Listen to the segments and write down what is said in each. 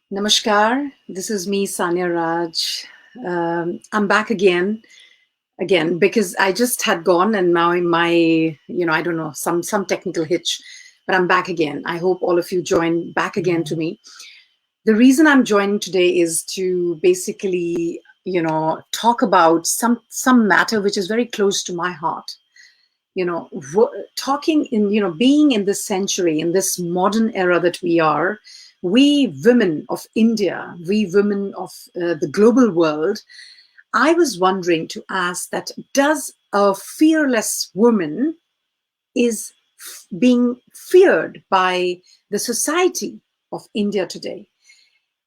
Namaskar. This is me, Sanya Raj. I'm back again because I just had gone and now I don't know, some technical hitch, but I'm back again. I hope all of you join back again to me. The reason I'm joining today is to basically, talk about some matter which is very close to my heart. Talking in, being in this century, in this modern era that we are, we women of India, we women of the global world, I was wondering to ask that does a fearless woman is being feared by the society of India today?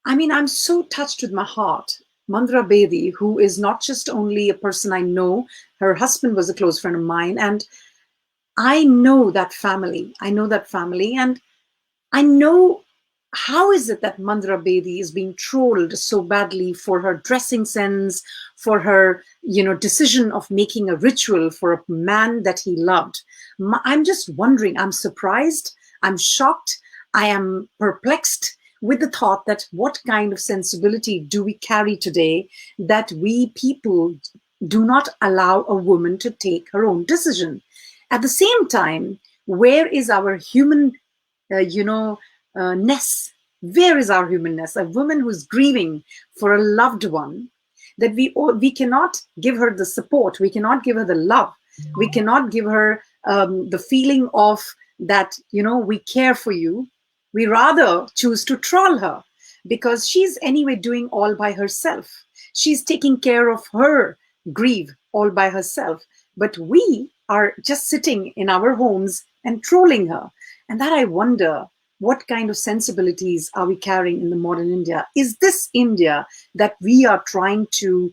I mean, I'm so touched with my heart. Mandra Bedi, who is not just only a person I know, her husband was a close friend of mine, and I know that family. I know that family, and I know how is it that Mandra Bedi is being trolled so badly for her dressing sense, for her, decision of making a ritual for a man that he loved. I'm just wondering, I'm surprised, I'm shocked, I am perplexed with the thought that what kind of sensibility do we carry today that we people do not allow a woman to take her own decision. At the same time, where is our human, ness? Where is our humanness? A woman who's grieving for a loved one, that we cannot give her the support, we cannot give her the love, we cannot give her the feeling of that, we care for you. We rather choose to troll her because she's anyway doing all by herself. She's taking care of her grief all by herself. But we are just sitting in our homes and trolling her. And that I wonder, what kind of sensibilities are we carrying in the modern India? Is this India that we are trying to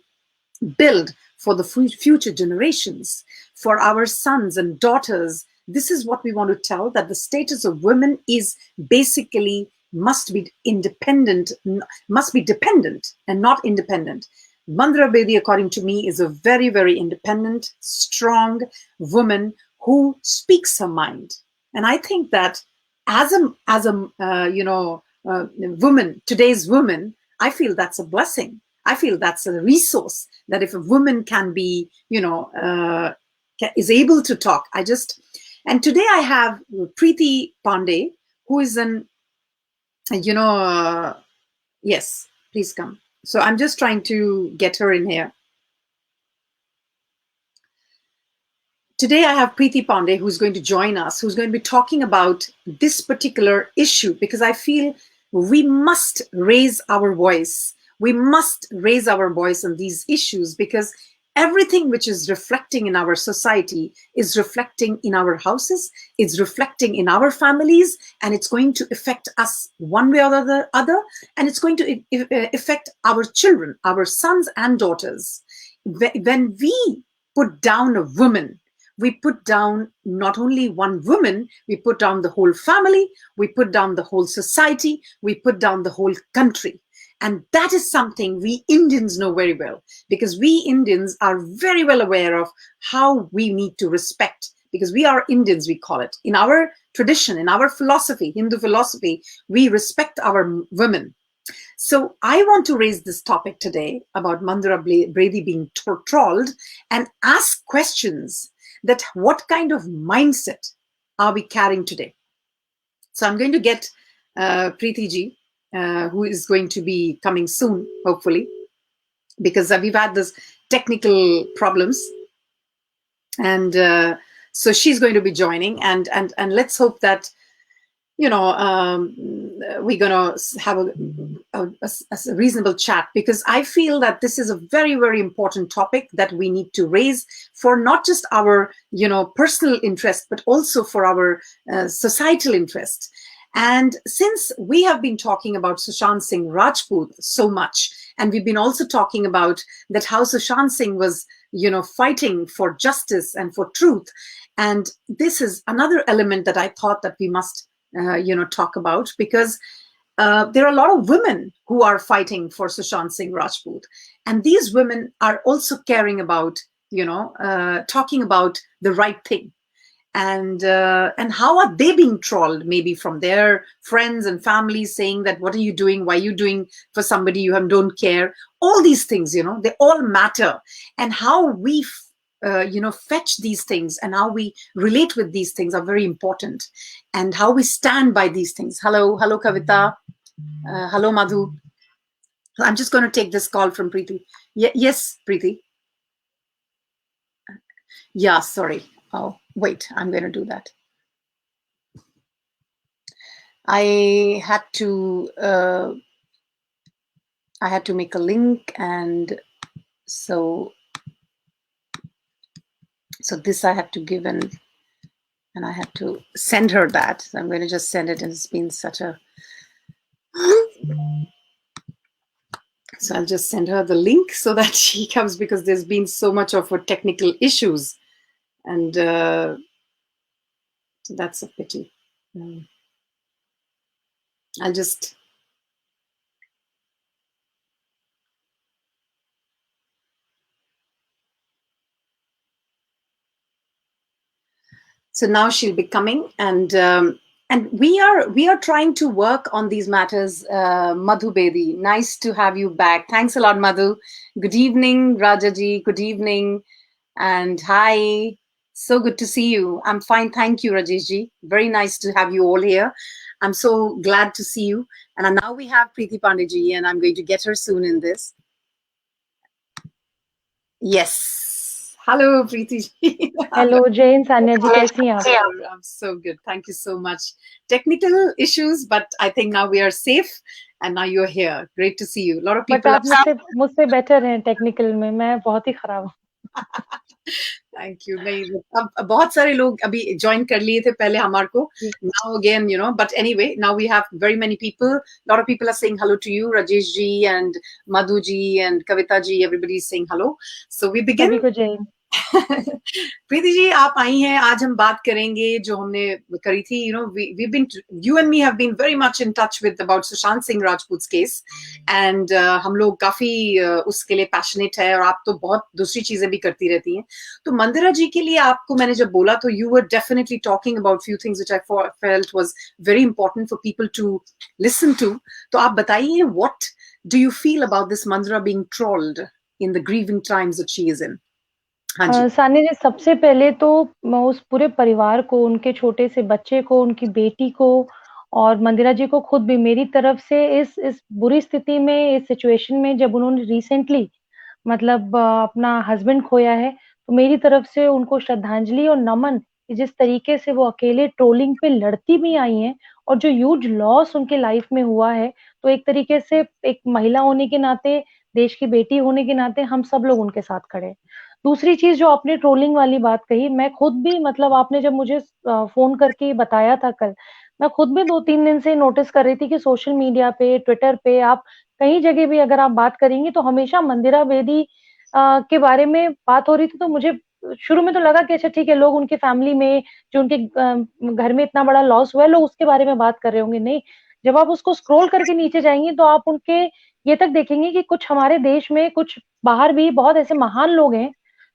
build for the future generations, for our sons and daughters? This is what we want to tell, that the status of women is basically must be independent, must be dependent and not independent. Mandra Bedi, according to me, is a very, very independent, strong woman who speaks her mind. And I think that as a woman, today's woman, I feel that's a blessing. I feel that's a resource, that if a woman can be, is able to talk. And today I have Preeti Pandey, who is yes, please come. So I'm just trying to get her in here. Today I have Preeti Pandey, who's going to join us, who's going to be talking about this particular issue, because I feel we must raise our voice. We must raise our voice on these issues, because everything which is reflecting in our society is reflecting in our houses, it's reflecting in our families, and it's going to affect us one way or the other, and it's going to affect our children, our sons and daughters. When we put down a woman, we put down not only one woman, we put down the whole family, we put down the whole society, we put down the whole country. And that is something we Indians know very well, because we Indians are very well aware of how we need to respect, because we are Indians, we call it. In our tradition, in our philosophy, Hindu philosophy, we respect our women. So I want to raise this topic today about Mandra Bedi being trolled and ask questions that what kind of mindset are we carrying today? So I'm going to get Preeti ji, who is going to be coming soon, hopefully, because we've had this technical problems. And so she's going to be joining, and let's hope that, we're going to have a reasonable chat, because I feel that this is a very, very important topic that we need to raise for not just our, personal interest, but also for our societal interest. And since we have been talking about Sushant Singh Rajput so much, and we've been also talking about that how Sushant Singh was, fighting for justice and for truth. And this is another element that I thought that we must talk about, because there are a lot of women who are fighting for Sushant Singh Rajput, and these women are also caring about, talking about the right thing. and how are they being trolled, maybe from their friends and families, saying that what are you doing, why are you doing for somebody you have, don't care. All these things, they all matter. And how we fetch these things and how we relate with these things are very important, and how we stand by these things. Hello Kavita. Hello Madhu. I'm just going to take this call from Preeti. Yes, Preeti. Yeah, sorry. Oh, wait, I'm going to do that. I had to make a link, and so this I have to give, and I have to send her that. So I'm going to just send it, and it's been such a so I'll just send her the link so that she comes, because there's been so much of a technical issues, and so that's a pity. I'll just so now she'll be coming, and we are trying to work on these matters. Madhu Bedi, nice to have you back. Thanks a lot, Madhu. Good evening, Rajaji. Good evening, and hi. So good to see you. I'm fine, thank you, Rajeshji. Very nice to have you all here. I'm so glad to see you. And now we have Preeti Pandeyji, and I'm going to get her soon in this. Yes. Hello, Preeti ji. Hello, Jane. Sanya ji, कैसी हैं आप? I'm so good. Thank you so much. Technical issues, but I think now we are safe, and now you're here. Great to see you. A lot of But people आप मुझसे better हैं technical में, मैं बहुत ही खराब हूँ. Thank you. नहीं, अब बहुत सारे लोग अभी ज्वाइन कर लिए थे पहले हमारे को. Now again, but anyway, now we have very many people. A lot of people are saying hello to you, Rajesh ji and Madhu ji and Kavita ji. Everybody is saying hello. So we begin. सभी को जय. प्रीति जी, आप आई हैं. आज हम बात करेंगे जो हमने करी थी. You and me have been very much in touch with about Sushant Singh राजपूत's case, and हम लोग काफी उसके लिए पैशनेट है, और आप तो बहुत दूसरी चीजें भी करती रहती हैं. तो मंदिरा जी के लिए आपको मैंने जब बोला, तो you were definitely talking about few things which I felt was very important for people to listen to. तो आप बताइए, what do you feel about this Mandira being trolled in the grieving times that she is in? सानी जी, सबसे पहले तो मैं उस पूरे परिवार को, उनके छोटे से बच्चे को, उनकी बेटी को और मंदिरा जी को खुद भी मेरी तरफ से इस बुरी स्थिति में, इस सिचुएशन में जब उन्होंने रिसेंटली मतलब अपना हस्बैंड खोया है, तो मेरी तरफ से उनको श्रद्धांजलि और नमन. जिस तरीके से वो अकेले ट्रोलिंग पे लड़ती भी आई हैं और जो ह्यूज लॉस उनके लाइफ में हुआ है, तो एक तरीके से एक महिला होने के नाते, देश की बेटी होने के नाते हम सब लोग उनके साथ खड़े हैं. दूसरी चीज़ जो आपने ट्रोलिंग वाली बात कही, मैं खुद भी मतलब आपने जब मुझे फ़ोन करके बताया था कल, मैं खुद भी 2-3 दिन से नोटिस कर रही थी कि सोशल मीडिया पे, ट्विटर पे आप कहीं जगह भी अगर आप बात करेंगी तो हमेशा मंदिरा बेदी के बारे में बात हो रही थी. तो मुझे शुरू में तो लगा कि अच्छा ठीक है, लोग उनके फैमिली में जो उनके घर में इतना बड़ा लॉस हुआ है, लोग उसके बारे में बात कर रहे होंगे. नहीं, जब आप उसको स्क्रॉल करके नीचे जाएँगी तो आप उनके ये तक देखेंगे कि कुछ हमारे देश में, कुछ बाहर भी बहुत ऐसे महान लोग हैं,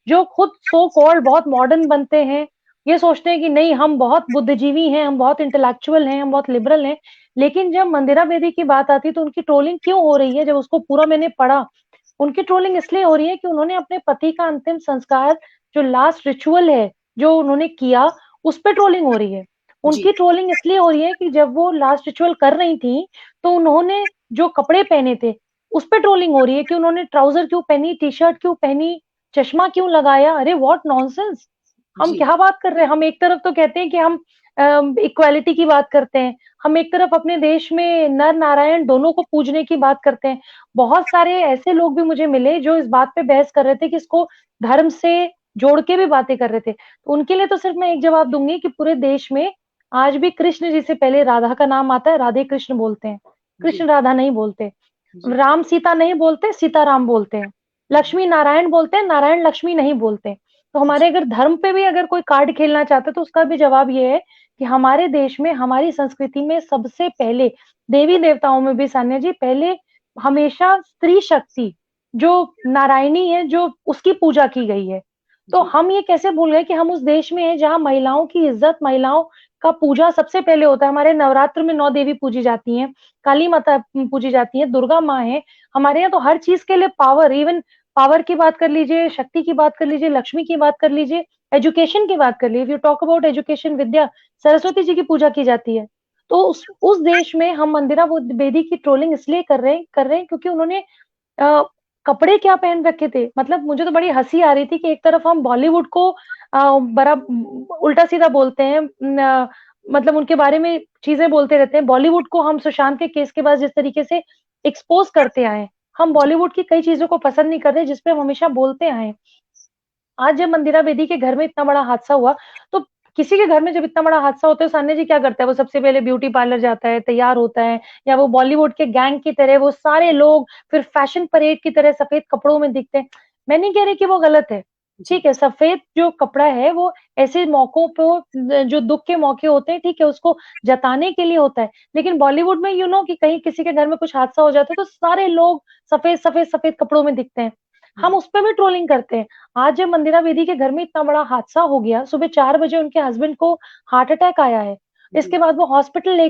जो खुद सो कॉल्ड बहुत मॉडर्न बनते हैं. ये सोचते हैं कि नहीं, हम बहुत बुद्धिजीवी हैं, हम बहुत इंटेलेक्चुअल हैं, हम बहुत लिबरल हैं. लेकिन जब मंदिरा बेदी की बात आती है तो उनकी ट्रोलिंग क्यों हो रही है? जब उसको पूरा मैंने पढ़ा, उनकी ट्रोलिंग इसलिए हो रही है कि उन्होंने अपने पति का अंतिम संस्कार, जो लास्ट रिचुअल है, जो उन्होंने किया, उस पे ट्रोलिंग हो रही है. उनकी ट्रोलिंग इसलिए हो रही है कि जब वो लास्ट रिचुअल कर रही थी, तो उन्होंने जो कपड़े पहने थे, उस पे ट्रोलिंग हो रही है कि उन्होंने ट्राउज़र क्यों पहनी, टी-शर्ट क्यों पहनी, चश्मा क्यों लगाया? अरे व्हाट नॉनसेंस! हम क्या बात कर रहे हैं? हम एक तरफ तो कहते हैं कि हम इक्वालिटी की बात करते हैं. हम एक तरफ अपने देश में नर-नारायण दोनों को पूजने की बात करते हैं. बहुत सारे ऐसे लोग भी मुझे मिले जो इस बात पे बहस कर रहे थे कि इसको धर्म से जोड़ के भी बातें कर रहे थे. तो उनके लिए तो सिर्फ मैं एक जवाब दूँगी कि पूरे देश में आज भी कृष्ण जी से पहले राधा का नाम आता है, राधे कृष्ण बोलते हैं. कृष्ण राधा नहीं बोलते. राम सीता नहीं बोलते, सीता राम बोलते हैं. लक्ष्मी नारायण बोलते हैं, नारायण लक्ष्मी नहीं बोलते. तो हमारे अगर धर्म पे भी अगर कोई कार्ड खेलना चाहता है तो उसका भी जवाब ये है कि हमारे देश में, हमारी संस्कृति में सबसे पहले देवी-देवताओं में भी सान्या जी पहले हमेशा स्त्री शक्ति जो नारायणी है, जो उसकी पूजा की गई है. तो जी, हम ये कैसे भूल गए कि हम उस देश में हैं जहाँ महिलाओं की इज़्ज़त, महिलाओं का पूजा सबसे पहले होता है। हमारे नवरात्र में 9 देवी पूजी जाती हैं, काली माता पूजी जाती हैं, दुर्गा माँ है। हमारे यहाँ तो हर चीज़ के लिए पावर, इवन पावर की बात कर लीजिए, शक्ति की बात कर लीजिए, लक्ष्मी की बात कर लीजिए, एजुकेशन की बात कर लीजिए। If you talk about education, विद्या, सरस्वती जी की पूजा की जाती है। तो उस देश में हम मंदिरा बेदी की ट्रोलिंग इसलिए कर रहे हैं क्योंकि उन्होंने अ, कपड़े क्या पहन रखे थे। मतलब मुझे तो बड़ी हँसी आ रही थी कि एक तरफ हम बॉलीवुड को बड़ा उल्टा-सीधा बोलते हैं, मतलब उनके बारे में चीज़ें बोलते रहते हैं। बॉलीवुड को हम सुशांत के केस के बाद जिस तरीके से एक्सपोज़ करते आए हैं, हम जी, बॉलीवुड की कई चीज़ों को पसंद नहीं कर रहे, जिस पे हम हमेशा बोलते आए हैं। आज जब मंदिरा बेदी के घर में इतना बड़ा हादसा हुआ, तो किसी के घर में जब इतना बड़ा हादसा होता है, सान्या जी क्या करता है? वो सबसे पहले ब्यूटी पार्लर जाता है, तैयार होता है, या वो बॉलीवुड के गैंग की तरह वो सारे लोग फिर फैशन परेड की तरह सफेद कपड़ों में दिखते हैं। मैं नहीं कह रही कि वो गलत है। जी, ठीक है, सफेद जो कपड़ा है वो ऐसे मौकों पे जो दुःख के मौके होते हैं, ठीक है, उसको जताने के लिए होता है। लेकिन बॉलीवुड में कि कहीं किसी के घर में कुछ हादसा हो जाता है, तो सारे लोग सफेद कपड़ों में दिखते हैं। हम जी, उस पे भी ट्रोलिंग करते हैं। आज जब मंदिरा बेदी के घर में इतना बड़ा हादसा हो गया, सुबह 4 बजे उनके हस्बैंड को हार्ट अटैक आया है। जी, इसके बाद वो हॉस्पिटल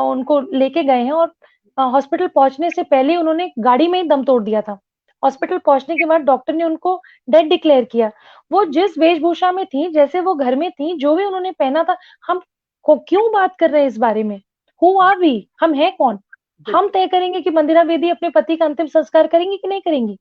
उनको लेके गए हैं, और हॉस्पिटल पहुँचने से पहले उन्होंने गाड़ी में ही दम तोड़ दिया था। हॉस्पिटल पहुँचने के बाद डॉक्टर ने उनको डेड डिक्लेयर किया। वो जिस वेशभूषा में थी, जैसे वो घर में थी, जो भी उन्होंने पहना था, हम को क्यों बात कर रहे हैं इस बारे में? Who are we? हम हैं कौन? हम बिल्कुल, तय करेंगे कि मंदिरा बेदी अपने पति का अंतिम संस्कार करेंगी कि नहीं करेंगी।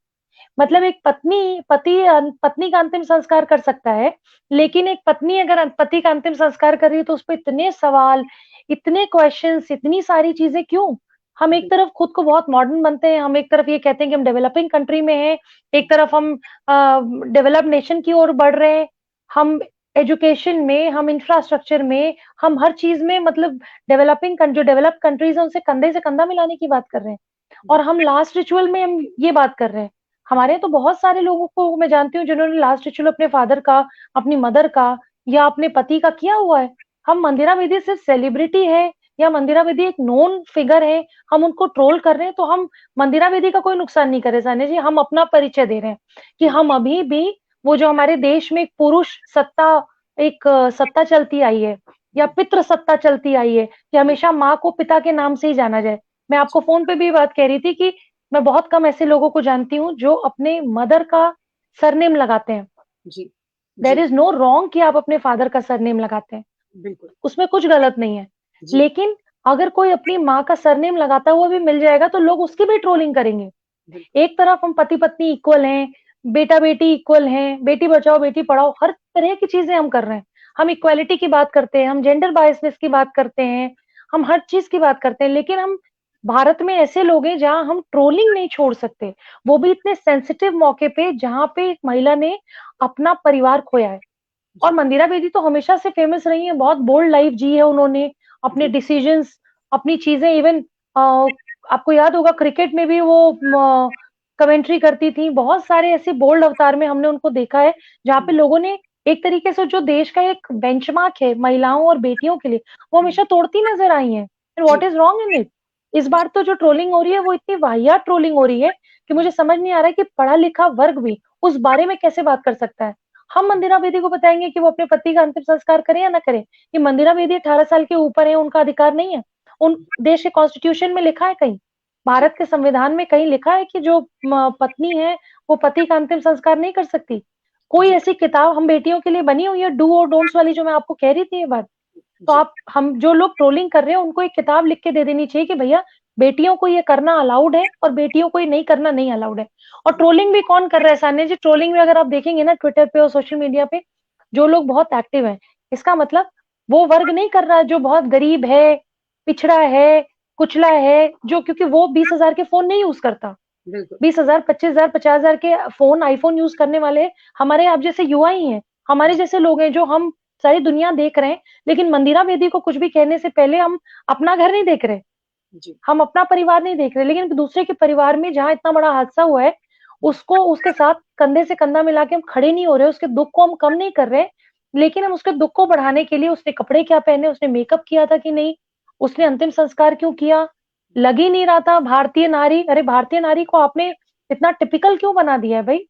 मतलब एक पत्नी का अंतिम संस्कार कर सकता है, लेकिन एक पत्नी अगर पति का अंतिम संस्कार कर रही है तो उसपे इतने सवाल, इतने क्वेश्चन्स, इतनी सारी चीज़ें क्यों? हम एक तरफ खुद को बहुत मॉडर्न बनते हैं, हम एक तरफ ये कहते हैं कि हम डेवलपिंग कंट्री में हैं, एक तरफ हम डेवलप्ड नेशन की ओर बढ़ रहे हैं। हम एजुकेशन में, हम इंफ्रास्ट्रक्चर में, हम हर चीज़ में, मतलब जो डेवलप्ड कंट्रीज़ हैं उनसे कंधे से कंधा मिलाने की बात कर रहे हैं। और जी, हम लास्ट रिचुअल में हम ये बात कर रहे हैं। हमारे यहाँ तो बहुत सारे लोगों को मैं जानती हूँ जिन्होंने लास्ट रिचुअल अपने फादर का, अपनी मदर का या अपने पति का किया हुआ है। हम मंदिरा बेदी सिर्फ सेलिब्रिटी है या मंदिरा बेदी एक नोन फिगर है, हम उनको ट्रोल कर रहे हैं, तो हम मंदिरा बेदी का कोई नुकसान नहीं कर रहे सान्या जी, हम अपना परिचय दे रहे हैं कि हम अभी भी वो जो हमारे देश में एक पुरुष सत्ता, एक सत्ता चलती आई है या पितृ सत्ता चलती आई है कि हमेशा माँ को पिता के नाम से ही जाना जाए। मैं आपको फ़ोन पे भी बात कह रही थी कि मैं बहुत कम ऐसे लोगों को जानती हूँ जो अपने मदर का सरनेम लगाते हैं। जी, देयर जी, इज़ नो रॉन्ग कि आप अपने फादर का सरनेम लगाते हैं, बिल्कुल, उसमें कुछ गलत नहीं है। जी, लेकिन अगर कोई अपनी माँ का सरनेम लगाता हुआ भी मिल जाएगा तो लोग उसकी भी ट्रोलिंग करेंगे। बिल्कुल, एक तरफ हम पति-पत्नी इक्वल हैं, बेटा-बेटी इक्वल हैं, बेटी बचाओ, बेटी पढ़ाओ, हर तरह की चीज़ें हम कर रहे हैं। हम इक्वालिटी की बात करते हैं, हम जेंडर बायसनेस की बात करते हैं, हम हर चीज़ की बात करते हैं, लेकिन हम भारत में ऐसे लोग हैं जहाँ हम ट्रोलिंग नहीं छोड़ सकते। वो भी इतने सेंसिटिव मौके पे जहाँ पे एक महिला ने अपना परिवार खोया है। और जी, मंदिरा बेदी तो हमेशा से फेमस रही हैं, बहुत बोल्ड लाइफ जी है उन्होंने, अपने जी, डिसीजंस, अपनी चीज़ें, इवन आपको याद होगा क्रिकेट में भी वो कमेंट्री करती थी। बहुत सारे ऐसे बोल्ड अवतार में हमने उनको देखा है, जहाँ पे हुँ, लोगों ने एक तरीके से जो देश का एक बेंचमार्क है महिलाओं और बेटियों के लिए, वो हुँ, हमेशा तोड़ती नज़र आई हैं। एंड जी, what is wrong in it? इस बार तो जो ट्रोलिंग हो रही है, वो इतनी वाहियात ट्रोलिंग हो रही है कि मुझे समझ नहीं आ रहा है कि पढ़ा-लिखा वर्ग भी उस बारे में कैसे बात कर सकता है। हम मंदिरा बेदी को बताएँगे कि वो अपने पति का अंतिम संस्कार करें या ना करें। कि मंदिरा बेदी 18 साल के ऊपर है, उनका अधिकार नहीं है? उन देश के कॉन्स्टिट्यूशन में लिखा है कहीं? जी, भारत के संविधान में कहीं लिखा है कि जो पत्नी है, वो पति का अंतिम संस्कार नहीं कर सकती? कोई जी, ऐसी किताब हम बेटियों के लिए बनी हुई है, डू और डोंट्स वाली, जो मैं आपको कह रही थी ये बात? तो जी, आप हम जो लोग ट्रोलिंग कर रहे हैं, उनको एक किताब लिख के दे देनी चाहिए कि भैया बेटियों को ये करना अलाउड है और बेटियों को ये नहीं करना नहीं अलाउड है। और ट्रोलिंग भी कौन कर रहा है सान्या जी? ट्रोलिंग भी अगर आप देखेंगे ना ट्विटर पे और सोशल मीडिया पे, जो लोग बहुत एक्टिव हैं, इसका मतलब वो वर्ग नहीं कर रहा है जो बहुत गरीब है, पिछड़ा है, कुचला है, जो क्योंकि वो 20,000 के फ़ोन नहीं यूज़ करता। बिल्कुल, 20,000, 25,000, 50,000 के फ़ोन, आईफ़ोन यूज़ करने वाले हमारे आप जैसे युवा ही हैं। हमारे जी, जैसे लोग हैं जो हम सारी दुनिया देख रहे हैं, लेकिन मंदिरा बेदी को कुछ भी कहने से पहले हम अपना घर नहीं देख रहे, जी, हम अपना परिवार नहीं देख रहे, लेकिन दूसरे के परिवार में जहाँ इतना बड़ा हादसा हुआ है, उसको उसके साथ कंधे से कंधा मिला के हम खड़े नहीं हो रहे, उसके दुःख को हम कम नहीं कर रहे, लेकिन हम उसके दुःख को बढ़ाने के लिए उसने कपड़े क्या पहने, उसने मेकअप किया था कि नहीं, उसने अंतिम संस्कार क्यों किया, लग ही नहीं रहा था भारतीय नारी। अरे! भारतीय नारी को आपने इतना टिपिकल क्यों बना दिया है भई?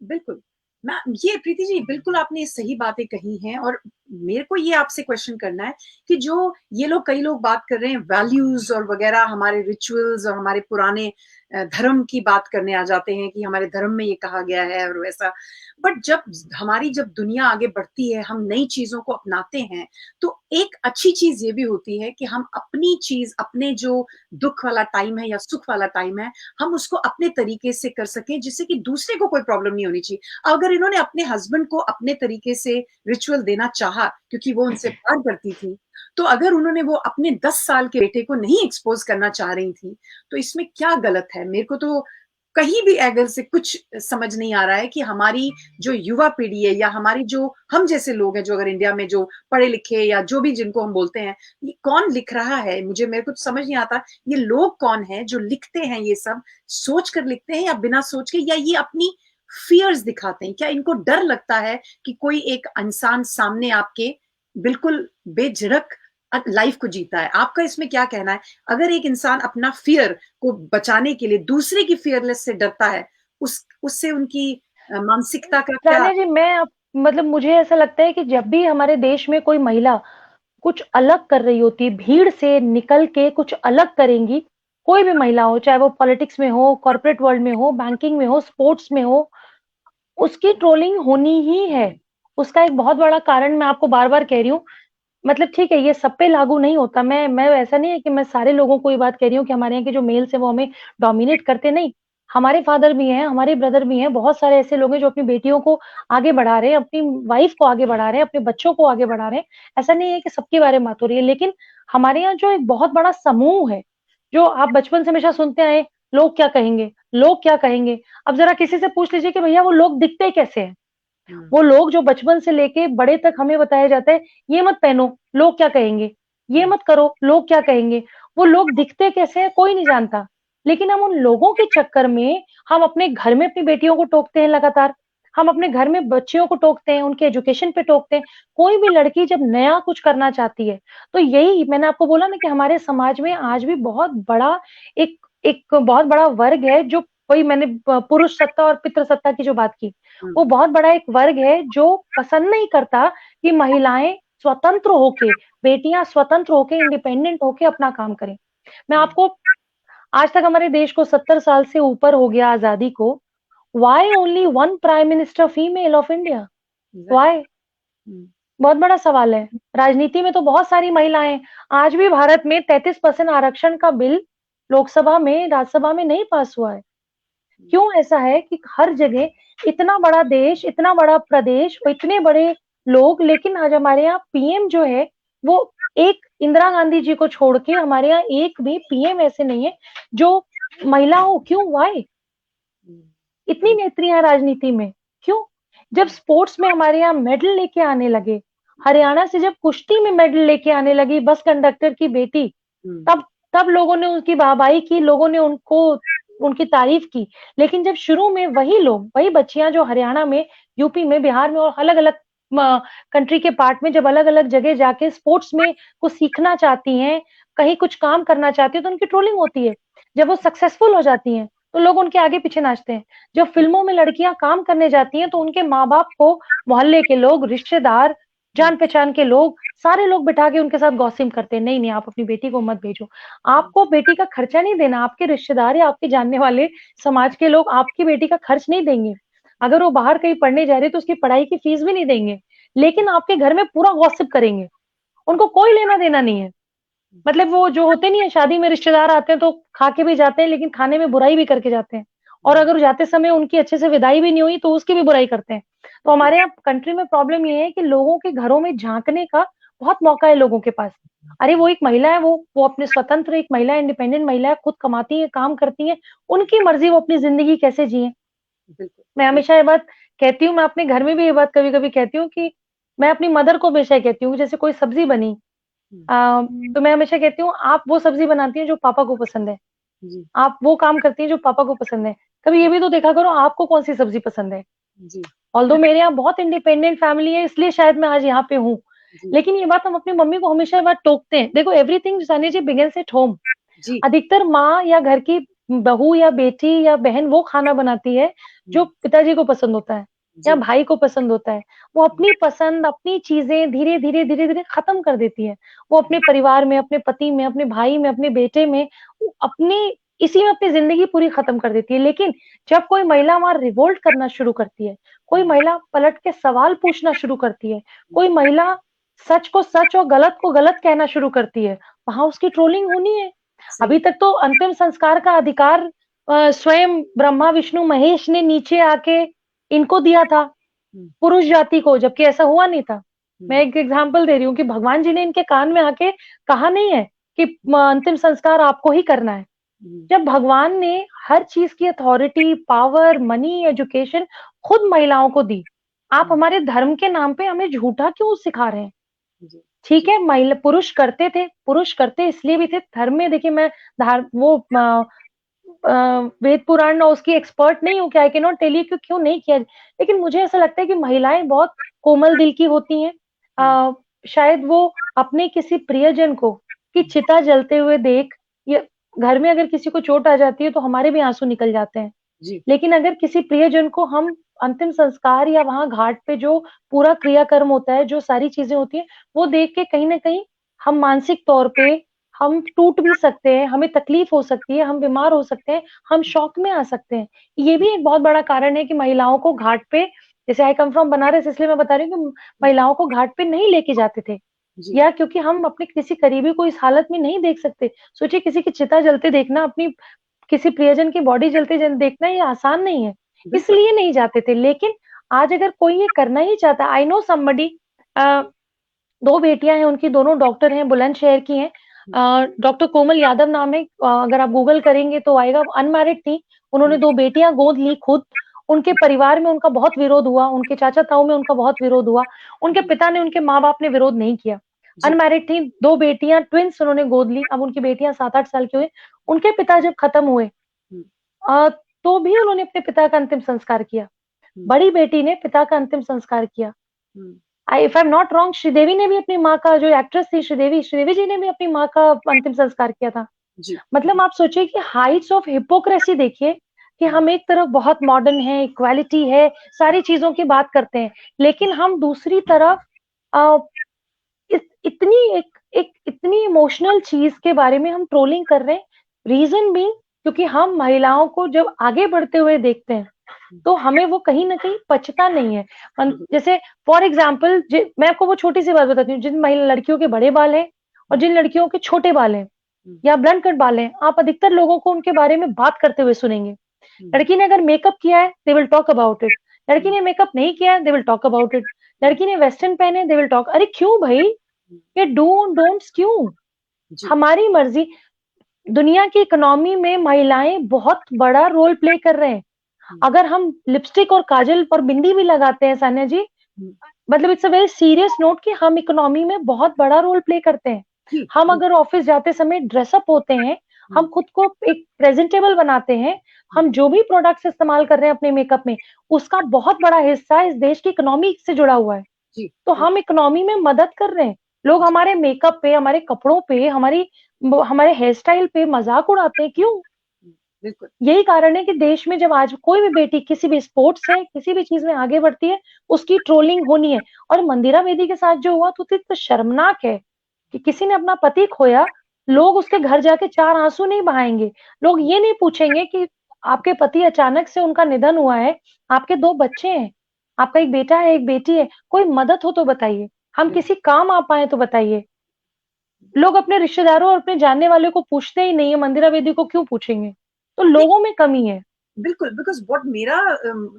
बिल्कुल। मैं ये प्रीति जी बिल्कुल आपने सही बातें कही हैं, और मेरे को ये आपसे क्वेश्चन करना है कि जो ये लोग, कई लोग बात कर रहे हैं वैल्यूज और वगैरह, हमारे रिचुअल्स और हमारे पुराने धर्म की बात करने आ जाते हैं कि हमारे धर्म में ये कहा गया है और वैसा। बट जब दुनिया आगे बढ़ती है, हम नई चीजों को अपनाते हैं, तो एक अच्छी चीज ये भी होती है कि हम अपनी चीज, अपने जो दुख वाला टाइम है या सुख वाला टाइम है, हम उसको अपने तरीके से कर सकें, जिससे कि दूसरे को कोई प्रॉब्लम नहीं होनी चाहिए। अगर इन्होंने अपने हस्बैंड को अपने तरीके से रिचुअल देना चाहा, क्योंकि वो उनसे प्यार करती थी, तो अगर उन्होंने वो अपने 10 साल के बेटे को नहीं एक्सपोज करना चाह रही थी, तो इसमें क्या गलत है? मेरे को तो कहीं भी एंगल से कुछ समझ नहीं आ रहा है कि हमारी जो युवा पीढ़ी है, या हमारी जो हम जैसे लोग हैं, जो अगर इंडिया में जो पढ़े लिखे या जो भी जिनको हम बोलते हैं, ये कौन लिख रहा है? मुझे मेरे को समझ नहीं आता ये लोग कौन है जो लिखते हैं, ये सब सोच कर लिखते हैं या बिना सोच के, या ये अपनी फियर्स दिखाते हैं? क्या इनको डर लगता है कि कोई एक इंसान सामने आपके बिल्कुल बेझिझक लाइफ को जीता है? आपका इसमें क्या कहना है? अगर एक इंसान अपना फियर को बचाने के लिए दूसरे की फियरलेस से डरता है, उससे उनकी मानसिकता का क्या? सानिया जी, मतलब मुझे ऐसा लगता है कि जब भी हमारे देश में कोई महिला कुछ अलग कर रही होती है, भीड़ से निकल के कुछ अलग करेंगी, कोई भी महिला हो, चाहे वो पॉलिटिक्स में हो, कॉर्पोरेट वर्ल्ड में हो, बैंकिंग में हो, स्पोर्ट्स में हो, उसकी ट्रोलिंग होनी ही है। उसका एक बहुत बड़ा कारण मैं आपको बार-बार कह रही हूँ, मतलब ठीक है, ये सब पे लागू नहीं होता। मैं ऐसा नहीं है कि मैं सारे लोगों को ये बात कह रही हूँ कि हमारे यहाँ के जो मेल्स हैं वो हमें डोमिनेट करते, नहीं। हमारे फादर भी हैं, हमारे ब्रदर भी हैं, बहुत सारे ऐसे लोग हैं जो अपनी बेटियों को आगे बढ़ा रहे हैं, अपनी वाइफ को आगे बढ़ा रहे हैं, अपने बच्चों को आगे बढ़ा रहे हैं। ऐसा नहीं है कि सबके बारे में बात हो रही है, लेकिन हमारे यहाँ जो एक बहुत बड़ा समूह है, जो आप बचपन से हमेशा सुनते आए, लोग क्या कहेंगे? लोग क्या कहेंगे? अब ज़रा किसी से पूछ लीजिए कि भैया वो लोग दिखते कैसे हैं? वो लोग जो बचपन से लेके बड़े तक हमें बताया जाता है, ये मत पहनो, लोग क्या कहेंगे? ये मत करो, लोग क्या कहेंगे? वो लोग दिखते कैसे हैं, कोई नहीं जानता। लेकिन हम उन लोगों के चक्कर में हम अपने घर में अपनी बेटियों को टोकते हैं लगातार। हम अपने घर में बच्चियों को टोकते हैं, उनके एजुकेशन पे टोकते हैं। कोई भी लड़की जब नया कुछ करना चाहती है, तो यही मैंने आपको बोला ना कि हमारे समाज में आज भी बहुत बड़ा एक एक बहुत बड़ा वर्ग है, जो वही मैंने पुरुष सत्ता और पितृसत्ता की जो बात की। वो बहुत बड़ा एक वर्ग है जो पसंद नहीं करता कि महिलाएं स्वतंत्र होके, बेटियां स्वतंत्र होके, इंडिपेंडेंट होके अपना काम करें। मैं आपको आज तक हमारे देश को 70 साल से ऊपर हो गया आजादी को, why only one prime minister female of India? Why? बहुत बड़ा सवाल है। राजनीति में तो बहुत सारी महिलाएं हैं। आज भी भारत में 33% आरक्षण का बिल लोकसभा में, राज्यसभा में नहीं पास हुआ है। क्यों ऐसा है कि हर जगह इतना बड़ा देश, इतना बड़ा प्रदेश और इतने बड़े लोग, लेकिन आज हमारे यहाँ पीएम जो है, वो एक इंदिरा गांधी जी को छोड़ के हमारे यहाँ एक भी पीएम ऐसे नहीं है जो महिला हो। क्यों? व्हाई? इतनी नेत्रियां राजनीति में, क्यों? जब स्पोर्ट्स में हमारे यहाँ मेडल लेके आने लगे, हरियाणा से जब कुश्ती में मेडल लेके आने लगी बस कंडक्टर की बेटी, तब तब लोगों ने उसकी वाहवाही की, लोगों ने उनको उनकी तारीफ की। लेकिन जब शुरू में वही लोग, वही बच्चियां जो हरियाणा में, यूपी में, बिहार में और अलग-अलग कंट्री के पार्ट में जब अलग-अलग जगह जाके स्पोर्ट्स में कुछ सीखना चाहती हैं, कहीं कुछ काम करना चाहती हैं, तो उनकी ट्रोलिंग होती है। जब वो सक्सेसफुल हो जाती हैं, तो लोग उनके आगे पीछे नाचते हैं। जब फिल्मों में लड़कियां काम करने जाती हैं, तो उनके माँ-बाप को मोहल्ले के लोग, रिश्तेदार, जान-पहचान के लोग, सारे लोग बिठा के उनके साथ गॉसिप करते हैं, नहीं, नहीं आप अपनी बेटी को मत भेजो। आपको बेटी का खर्चा नहीं देना, आपके रिश्तेदार या आपके जानने वाले समाज के लोग आपकी बेटी का खर्च नहीं देंगे। अगर वो बाहर कहीं पढ़ने जा रही है तो उसकी पढ़ाई की फीस भी नहीं देंगे, लेकिन आपके घर में पूरा गॉसिप करेंगे। उनको कोई लेना-देना नहीं है। मतलब वो जो होते नहीं है, शादी में रिश्तेदार आते हैं तो खा के भी जाते हैं, लेकिन खाने में बुराई भी करके जाते हैं। और अगर जाते समय उनकी अच्छे से विदाई भी नहीं हुई तो उसकी भी बुराई करते हैं। तो हमारे यहाँ कंट्री में प्रॉब्लम ये है कि लोगों के घरों में झाँकने का बहुत मौका है लोगों के पास। अरे वो एक महिला है, वो अपने स्वतंत्र एक महिला है, इंडिपेंडेंट महिला है, खुद कमाती है, काम करती है, उनकी मर्ज़ी वो अपनी ज़िंदगी कैसे जिएँ। मैं हमेशा ये बात कहती हूँ, मैं अपने घर में भी ये बात कभी-कभी कहती हूँ कि मैं अपनी मदर को हमेशा कहती हूँ, जैसे कोई सब्ज़ी बनी, तो मैं हमेशा कहती हूँ, आप वो सब्ज़ी बनाती हैं जो पापा को पसंद है। आप वो काम करती हैं जो पापा को पसंद है। कभी ये भी तो देखा करो आपको कौन-सी सब्ज़ी पसंद है। ऑल्दो मेरे यहाँ बहुत इंडिपेंडेंट फैमिली है, इसलिए शायद मैं आज यहाँ पे हूँ। लेकिन ये बात हम अपनी मम्मी को हमेशा ये बात टोकते हैं। देखो एवरीथिंग सानी जी बिगिन्स एट होम। अधिकतर माँ या घर की बहू या बेटी या बहन वो खाना बनाती है जो पिताजी को पसंद होता है। या जी, भाई को पसंद होता है, वो अपनी पसंद, अपनी चीज़ें धीरे-धीरे खत्म कर देती है। वो अपने परिवार में, अपने पति में, अपने भाई में, अपने बेटे में, वो अपनी इसी में अपनी ज़िंदगी पूरी खत्म कर देती है। लेकिन जब कोई महिला वहाँ रिवोल्ट करना शुरू करती है, कोई महिला पलट के सवाल पूछना शुरू करती है, कोई महिला सच को सच और गलत को गलत कहना शुरू करती है, वहाँ उसकी ट्रोलिंग होनी है। सही। अभी तक तो अंतिम संस्कार का अधिकार स्वयं ब्रह्मा, विष्णु, महेश ने नीचे आके इनको दिया था, हुँ, पुरुष जाति को, जबकि ऐसा हुआ नहीं था। मैं हुँ, एक एग्ज़ाम्पल दे रही हूँ कि भगवान जी ने इनके कान में आके कहा नहीं है कि अंतिम संस्कार आपको ही करना है। हुँ, जब भगवान ने हर चीज़ की अथॉरिटी, पावर, मनी, एजुकेशन खुद महिलाओं को दी, आप हुँ, हमारे धर्म के नाम पे हमें झूठा क्यों सिखा रहे हैं? जी, ठीक जी, है, महिला पुरुष करते थे, पुरुष करते इसलिए भी थे, धर्म में देखिए मैं धार वो वेद पुराण और उसकी एक्सपर्ट नहीं हूँ कि I can not tell you कि क्यों नहीं किया। लेकिन मुझे ऐसा लगता है कि महिलाएँ बहुत कोमल दिल की होती हैं। हुँ, शायद वो अपने किसी प्रियजन को की हुँ, चिता जलते हुए देख या घर में अगर किसी को चोट आ जाती है तो हमारे भी आँसू निकल जाते हैं। जी, लेकिन अगर किसी प्रियजन को हम अंतिम संस्कार या वहाँ घाट पे जो पूरा क्रियाकर्म होता है, जो सारी चीज़ें होती हैं, वो देख के कहीं न कहीं हम मानसिक तौर पे हम टूट भी सकते हैं, हमें तकलीफ हो सकती है, हम बीमार हो सकते हैं, हम शॉक में आ सकते हैं। ये भी एक बहुत बड़ा कारण है कि महिलाओं को घाट पे जैसे आई कम फ्रॉम बनारस इसलिए मैं बता रही हूँ कि महिलाओं को घाट पे नहीं लेके जाते थे जी, या क्योंकि हम अपने किसी करीबी को इस हालत में नहीं देख सकते। सोचिए किसी की चिता जलते देखना अपनी किसी प्रियजन की बॉडी जलते देखना ये आसान नहीं है, बिल्कुल। इसलिए नहीं जाते थे। लेकिन आज अगर कोई ये करना ही चाहता आई नो समबडी अ, 2 बेटियाँ हैं उनकी, दोनों डॉक्टर हैं, बुलंदशहर की हैं। हुँ, डॉक्टर कोमल यादव नाम है अगर आप गूगल करेंगे तो आएगा, अनमैरिड थी, उन्होंने हुँ, 2 बेटियाँ गोद ली खुद। उनके परिवार में उनका बहुत विरोध हुआ, उनके चाचा-ताऊ में उनका बहुत विरोध हुआ। उनके जी, पिता ने, उनके माँ-बाप ने विरोध नहीं किया। जी, अनमैरिड थी, 2 बेटियाँ ट्विन्स उन्होंने गोद ली, अब उनकी बेटियाँ 7-8 साल की हुई। उनके पिता जब खत्म हुए हुँ, तो भी उन्होंने अपने पिता का अंतिम संस्कार किया। हुँ, बड़ी बेटी ने पिता का अंतिम संस्कार किया। हुँ, if I am not wrong Sridevi ने भी अपनी माँ का जो एक्ट्रेस थी श्रीदेवी जी ने भी अपनी माँ का अंतिम संस्कार किया था। जी, मतलब आप सोचिए कि हाइट्स ऑफ हिपोक्रेसी देखिए कि हुँ, हम एक तरफ बहुत मॉडर्न है, इक्वालिटी है, सारी चीज़ों की बात करते हैं, लेकिन हम दूसरी तरफ अ, इस इतनी एक एक इतनी इमोशनल चीज़ के बारे में हम ट्रोलिंग कर रहे हैं। रीज़न बीइंग क्योंकि हम महिलाओं को जब आगे बढ़ते हुए देखते हैं, हुँ, तो हमें वो कहीं न कहीं पचता नहीं है। जी, जैसे फॉर एग्ज़ाम्पल जि मैं आपको वो छोटी-सी बात बताती हूँ, जिन महिला लड़कियों के बड़े बाल हैं और हुँ, जिन लड़कियों के छोटे बाल हैं हुँ, या ब्लंट कट बाल हैं, आप अधिकतर लोगों को उनके बारे में बात करते हुए सुनेंगे। हुँ, लड़की ने अगर मेकअप किया है, they will talk about it. लड़की हुँ, ने मेकअप नहीं किया है, they will talk about it. हुँ, लड़की ने वेस्टर्न पहने, दे विल टॉक अरे क्यों भई? हुँ, ये डू और डोंट्स क्यों? जी, हमारी मर्ज़ी दुनिया की इकोनॉमी में महिलाएँ बहुत बड़ा रोल प्ले कर रहे हैं। हुँ, अगर हम लिपस्टिक और काजल और बिंदी भी लगाते हैं सान्या जी, हुँ, मतलब it's a very serious note कि हम इकोनॉमी में बहुत बड़ा रोल प्ले करते हैं। जी, हम बिल अगर ऑफ़िस जाते समय ड्रेस अप होते हैं, हम हुँ, खुद को एक प्रेज़ेंटेबल बनाते हैं, हुँ, हम जो भी प्रोडक्ट्स इस्तेमाल कर रहे हैं अपने मेकअप में, उसका बहुत बड़ा हिस्सा इस देश की इकोनॉमी से जुड़ा हुआ है। जी, तो बिल हम इकोनॉमी में मदद कर रहे हैं। लोग जी, हमारे मेकअप पे, हमारे कपड़ों पे, हमारे हेयर स्टाइल पे मज़ाक उड़ाते हैं, क्यों? हुँ, बिल्कुल, यही कारण है कि देश में जब आज कोई भी बेटी किसी भी स्पोर्ट्स से, किसी भी चीज़ में आगे बढ़ती है, उसकी ट्रोलिंग होनी है। और मंदिरा बेदी के साथ जो हुआ तो इतना शर्मनाक है कि किसी ने अपना पति खोया, लोग उसके घर जाके 4 आँसू नहीं बहाएँगे। लोग ये नहीं पूछेंगे कि आपके पति अचानक से उनका निधन हुआ है, आपके 2 बच्चे हैं, आपका 1 बेटा है, 1 बेटी है, कोई मदद हो तो बताइए, हम बिल किसी काम आ पाएँ तो बताइए। लोग अपने रिश्तेदारों और अपने जानने वालों को पूछते ही नहीं है, मंदिरा बेदी को क्यों पूछेंगे? तो नहीं, लोगों में कमी है। बिल्कुल, बिकॉज़ व्हाट मेरा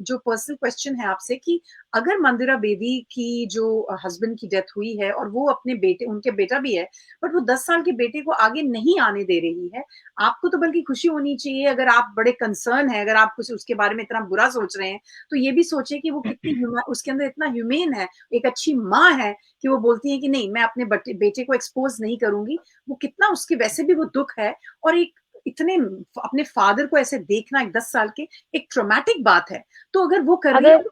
जो पर्सनल क्वेश्चन है आपसे कि अगर मंदिरा बेदी की जो हस्बैंड की डेथ हुई है और वो अपने बेटे उनके बेटा भी है, बट वो 10 साल के बेटे को आगे नहीं आने दे रही है। आपको तो बल्कि खुशी होनी चाहिए अगर आप बड़े कंसर्न हैं, अगर आप कुछ उसके बारे में इतना बुरा सोच रहे हैं, तो ये भी सोचिए कि वो कितनी उसके अंदर इतना ह्यूमेन है, एक अच्छी माँ है कि वो बोलती है कि नहीं, मैं अपने बेटे को एक्सपोज़ नहीं करूँगी। वो कितना उसके वैसे भी वो दुःख है और एक इतने अपने फादर को ऐसे देखना एक 10 साल के एक ट्रॉमेटिक बात है। तो अगर वो कर रही है अगर तो